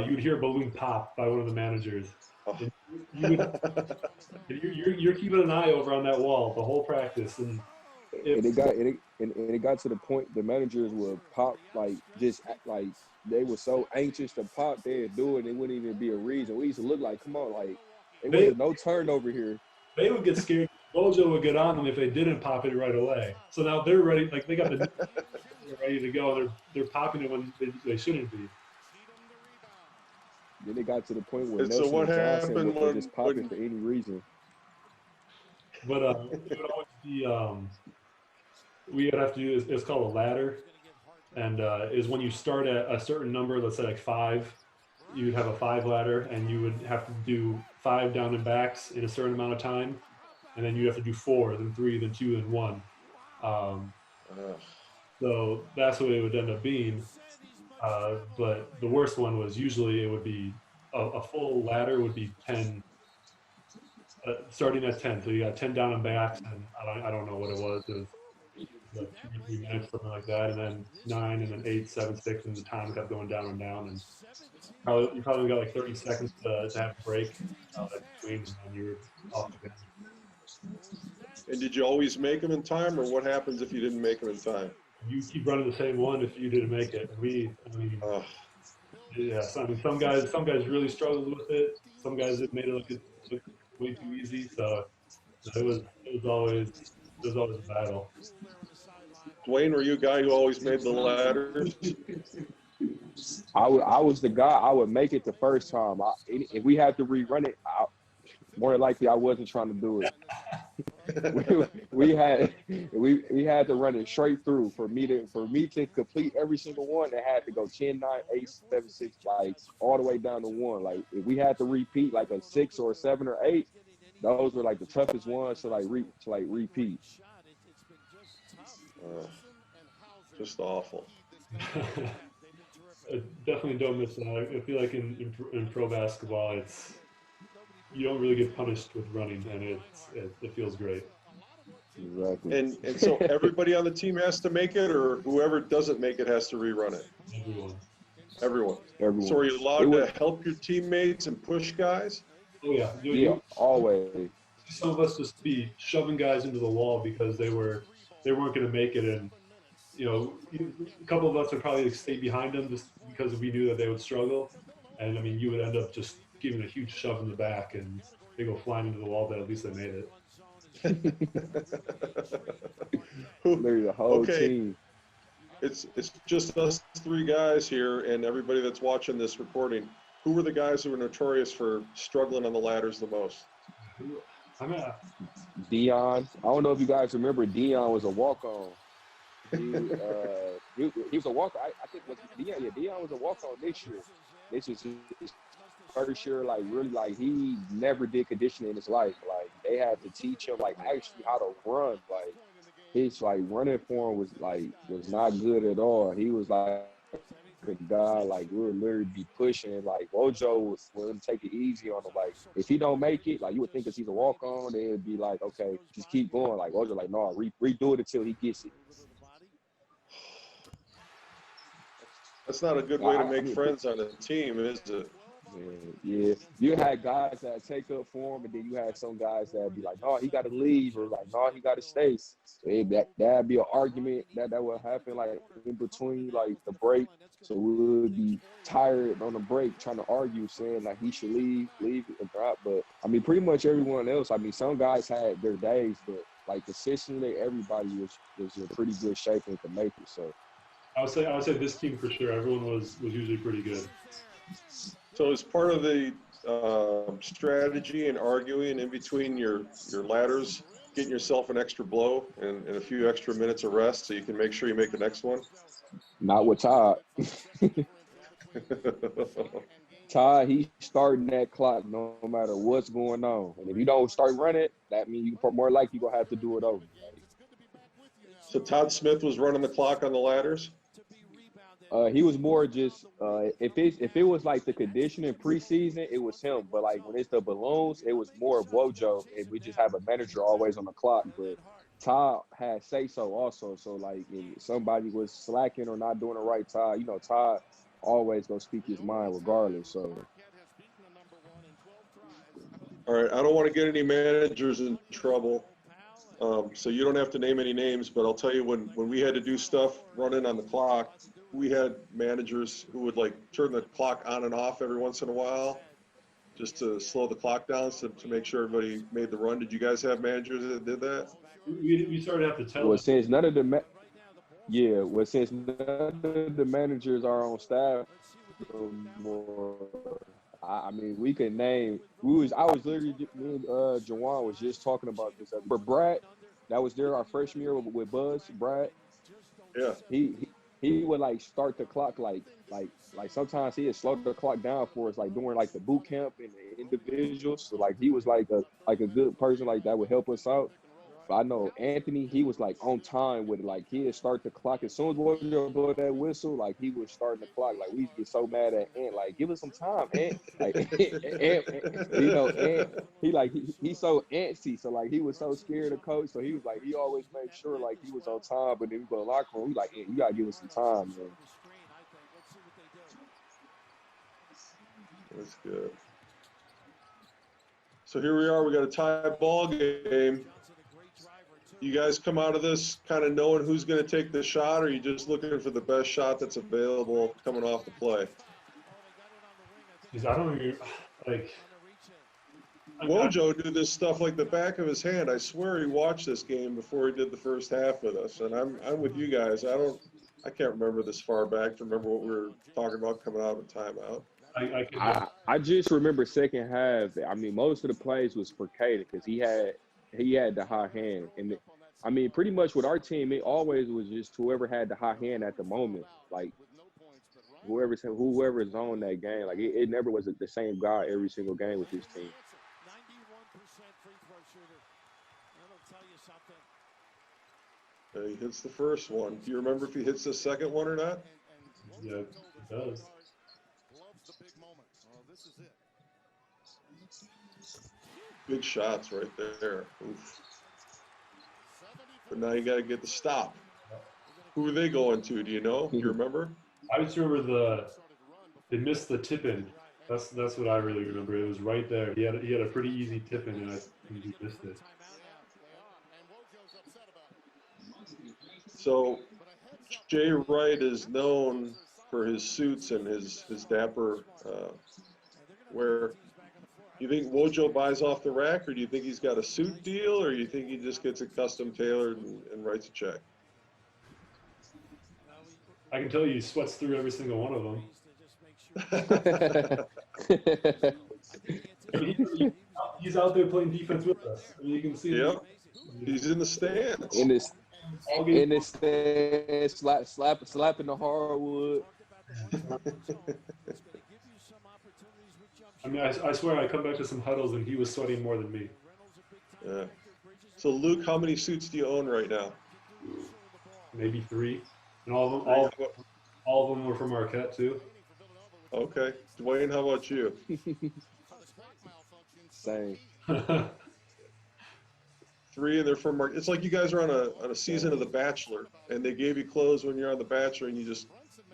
you would hear a balloon pop by one of the managers. And you're keeping an eye over on that wall the whole practice, and it got to the point the managers would pop like they were so anxious to pop, they'd do it. It wouldn't even be a reason. We used to look like, come on, like it wasn't no turnover here. They would get scared. Wojo would get on them if they didn't pop it right away. So now they're ready. Like they got they're ready to go. They're popping it when they shouldn't be. Then it got to the point where So what happened would just pop it for any reason. But it would always be we would have to do it's called a ladder, and is when you start at a certain number. Let's say like 5, you would have a 5 ladder, and you would have to do 5 down and backs in a certain amount of time, and then you have to do 4, then 3, then 2, then 1. So that's what it would end up being. But the worst one was usually it would be a full ladder would be 10. Starting at 10, so you got 10 down and backs, and I don't know what it was. It was like 2 or 3 minutes, something like that, and then 9, and then 8, 7, 6, and the time kept going down and down. And you probably got like 30 seconds to have a break between, and you're off again. And did you always make them in time, or what happens if you didn't make them in time? You keep running the same one if you didn't make it. Yeah. So, I mean, some guys really struggled with it. Some guys it made it look way too easy. So it was always a battle. Dwayne, were you a guy who always made the ladders? I was the guy. I would make it the first time. If we had to rerun it, more likely I wasn't trying to do it. we had to run it straight through for me to complete every single one. It had to go 10, 9, 8, 7, 6, like all the way down to 1. Like if we had to repeat like a 6 or a 7 or 8, those were like the toughest ones to repeat. Just awful. I definitely don't miss that. I feel like in pro basketball, you don't really get punished with running, and it feels great. Exactly. And so everybody on the team has to make it, or whoever doesn't make it has to rerun it? Everyone. So are you allowed to help your teammates and push guys? Oh yeah. Yeah, always. Some of us just be shoving guys into the wall because they weren't going to make it, and a couple of us would probably stay behind them just because we knew that they would struggle, and I mean you would end up just giving a huge shove in the back, and they go flying into the wall, but at least they made it. Literally the whole Okay. team. It's just us three guys here and everybody that's watching this recording. Who were the guys who were notorious for struggling on the ladders the most? Dion. I don't know if you guys remember, Dion was a walk-on. He was a walk-on. I think was Dion. Yeah, Dion was a walk-on this year. This was his first year. Like really, like he never did conditioning in his life. Like they had to teach him like actually how to run. Like his like running form was not good at all. He was like a guy like we would literally be pushing. Like Wojo would take it easy on him. Like if he don't make it, like you would think because he's a walk on, they'd be like, okay, just keep going. Like Wojo, like no, redo it until he gets it. That's not a good way to make friends on a team, is it? Yeah. You had guys that take up for him, and then you had some guys that be like, no, he got to leave, or like, no, he got to stay. So that'd be an argument that would happen like in between like the break. So we would be tired on the break trying to argue, saying like he should leave and drop. But I mean, pretty much everyone else. I mean, some guys had their days, but like consistently, everybody was in pretty good shape and could make it. So I would say this team for sure. Everyone was usually pretty good. So as part of the strategy and arguing in between your ladders, getting yourself an extra blow and a few extra minutes of rest so you can make sure you make the next one? Not with Todd. Todd, he's starting that clock no matter what's going on. And if you don't start running, that means you more likely you're going to have to do it over. So Todd Smith was running the clock on the ladders? He was more just if it was like the conditioning preseason, it was him. But like when it's the balloons, it was more of Wojo, and we just have a manager always on the clock. But Todd had say so also. So like if somebody was slacking or not doing the right, Todd always gonna speak his mind regardless. So. All right, I don't want to get any managers in trouble. So you don't have to name any names, but I'll tell you when we had to do stuff running on the clock, we had managers who would like turn the clock on and off every once in a while just to slow the clock down to make sure everybody made the run. Did you guys have managers that did that? We started to have to tell well, them. since none of the managers are on staff anymore, I mean, we could name. I was literally me and Juwan was just talking about this. For Brad, that was there our freshman year with Buzz. Brad, Yeah. He would like start the clock like sometimes he would slow the clock down for us like during like the boot camp and the individuals. So like he was like a good person like that would help us out. But I know Anthony, he was like on time with it. Like he'd start the clock as soon as Wojo blow that whistle, like he was starting the clock. Like we used to get so mad at Ant, like give us some time, Ant. Like Ant, he's so antsy. So like he was so scared of coach. So he was like he always made sure like he was on time. But then we go to the locker room, we like Ant, you gotta give us some time, man. That's good. So here we are. We got a tie ball game. You guys come out of this kind of knowing who's going to take the shot, or are you just looking for the best shot that's available coming off the play? Because I don't even, like. Wojo knew this stuff like the back of his hand. I swear he watched this game before he did the first half with us. And I'm with you guys. I can't remember this far back to remember what we were talking about coming out of timeout. I just remember second half. I mean, most of the plays was for Caden because he had the high hand, and I mean, pretty much with our team, it always was just whoever had the high hand at the moment, like whoever's on that game. Like it never was the same guy every single game with his team. He hits the first one. Do you remember if he hits the second one or not? Yeah, it does. Big shots right there. Oof. But now you got to get the stop. Who are they going to? Do you know? Do you remember? I just remember they missed the tip in. That's what I really remember. It was right there. He had a pretty easy tip in, and I think he missed it. So Jay Wright is known for his suits and his dapper wear. You think Wojo buys off the rack, or do you think he's got a suit deal, or you think he just gets it custom tailored and writes a check? I can tell you he sweats through every single one of them. I mean, he's out there playing defense with us. I mean, you can see. Yep. He's in the stands. In the stands, slapping the hardwood. I mean, I swear I come back to some huddles and he was sweating more than me. Yeah. So, Luke, how many suits do you own right now? Maybe 3. And all of them were from Marquette, too. Okay. Dwayne, how about you? Same. 3, and they're from Marquette. It's like you guys are on a season of The Bachelor, and they gave you clothes when you're on The Bachelor, and you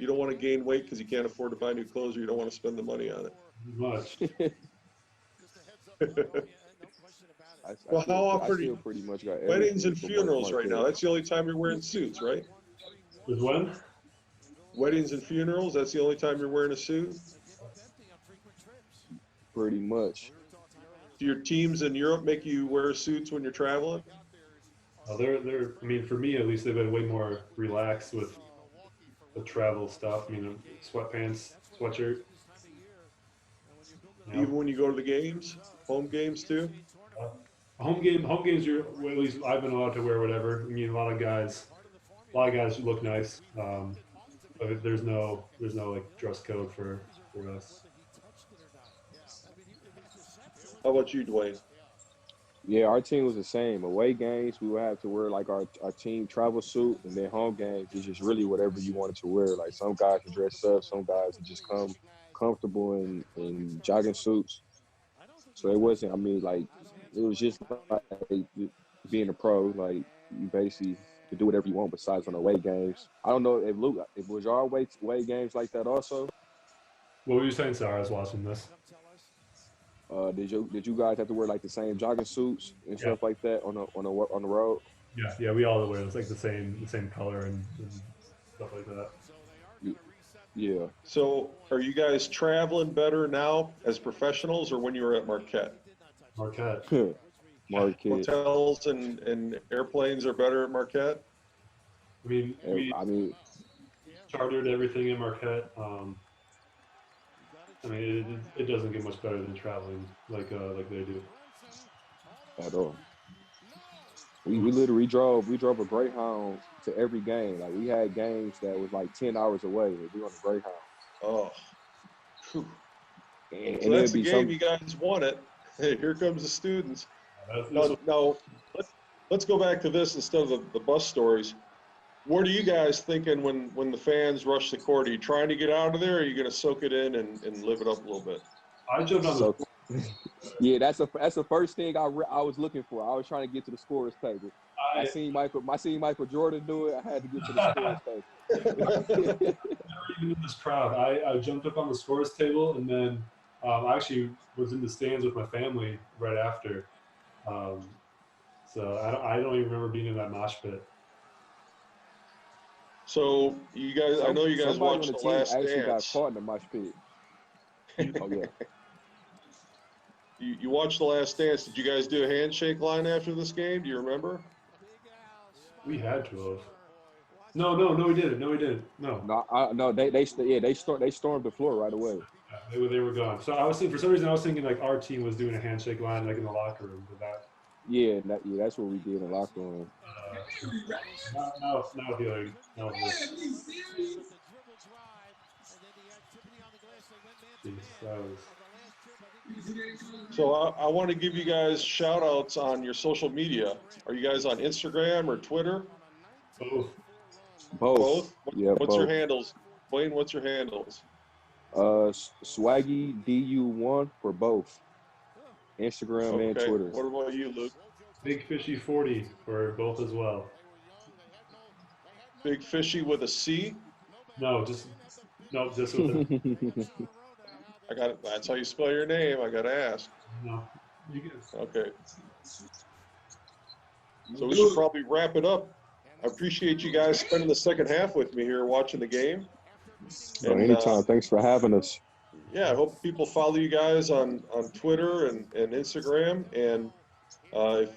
don't want to gain weight because you can't afford to buy new clothes, or you don't want to spend the money on it. Much. Well, how often you pretty much got weddings and funerals right now? That's the only time you're wearing suits, right? With when? Weddings and funerals, that's the only time you're wearing a suit? Pretty much. Do your teams in Europe make you wear suits when you're traveling? They're. I mean, for me at least, they've been way more relaxed with the travel stuff. I mean, sweatpants, sweatshirt. You know? Even when you go to the games, home games too? Home games. You're, well, at least I've been allowed to wear whatever. I mean, a lot of guys look nice. But there's no like dress code for us. How about you, Dwayne? Yeah, our team was the same. Away games, we would have to wear like our team travel suit, and then home games is just really whatever you wanted to wear. Like some guys would dress up, some guys would just come comfortable in jogging suits. So it wasn't. I mean, like it was just like being a pro. Like you basically could do whatever you want besides on away games. I don't know if Luke, if was your away games like that also. What were you saying, Sarah? I was watching this. Did you guys have to wear like the same jogging suits and stuff like that on the road? Yeah, we all wear it's like the same color and stuff like that. Yeah. So, are you guys traveling better now as professionals, or when you were at Marquette? Marquette. Marquette. Hotels and airplanes are better at Marquette? I mean, we chartered everything in Marquette. I mean, it doesn't get much better than traveling like they do. At all. We literally drove a Greyhound to every game. Like we had games that was like 10 hours away. We were on the Greyhound. Oh. And so that's the game you guys won it. Hey, here comes the students. Now, let's go back to this instead of the bus stories. What are you guys thinking when the fans rush the court? Are you trying to get out of there, or are you going to soak it in and live it up a little bit? I jumped on the yeah, that's the first thing I was looking for. I was trying to get to the scorer's table. I seen Michael Jordan do it. I had to get to the scorer's table. Never even in this crowd. I jumped up on the scorer's table, and then I actually was in the stands with my family right after. So I don't even remember being in that mosh pit. So you guys, I know you guys watched The Last Dance. Actually got caught in the mosh pit. Oh yeah. You watched The Last Dance. Did you guys do a handshake line after this game? Do you remember? We had to have. No, we didn't. No, they stormed the floor right away. Yeah, they were gone. So for some reason I was thinking like our team was doing a handshake line like in the locker room, but that. Yeah, that's what we did in the locker room. Now feeling. So I want to give you guys shout outs on your social media. Are you guys on Instagram or Twitter? Both. Yeah, what's your handles? Wayne, what's your handles? Swaggy DU1 for both. Instagram and Twitter. What about you, Luke? Big Fishy 40 for both as well. Big Fishy with a C? Just with a I got it. That's how you spell your name. I got to ask. No, you get it. Okay. So we should probably wrap it up. I appreciate you guys spending the second half with me here watching the game. Anytime. Thanks for having us. yeah, I hope people follow you guys on Twitter and Instagram. And if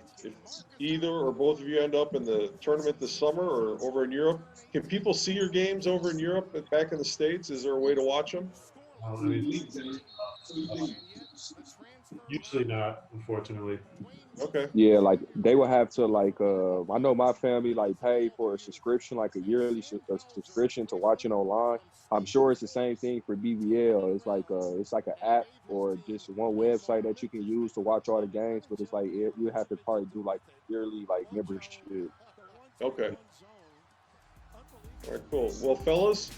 either or both of you end up in the tournament this summer or over in Europe, can people see your games over in Europe back in the States? Is there a way to watch them? I mean, usually not, unfortunately. Okay. Yeah, like they will have to I know my family pay for a subscription, like a yearly subscription to watch it online. I'm sure it's the same thing for BBL. It's like an app or just one website that you can use to watch all the games, but it's you have to probably do a yearly membership. Okay. All right, cool. Well, fellas,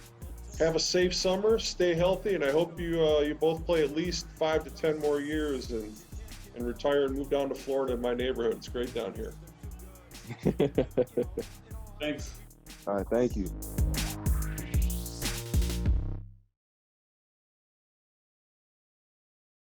have a safe summer, stay healthy, and I hope you both play at least 5 to 10 more years and retire and move down to Florida in my neighborhood. It's great down here. Thanks. All right, thank you.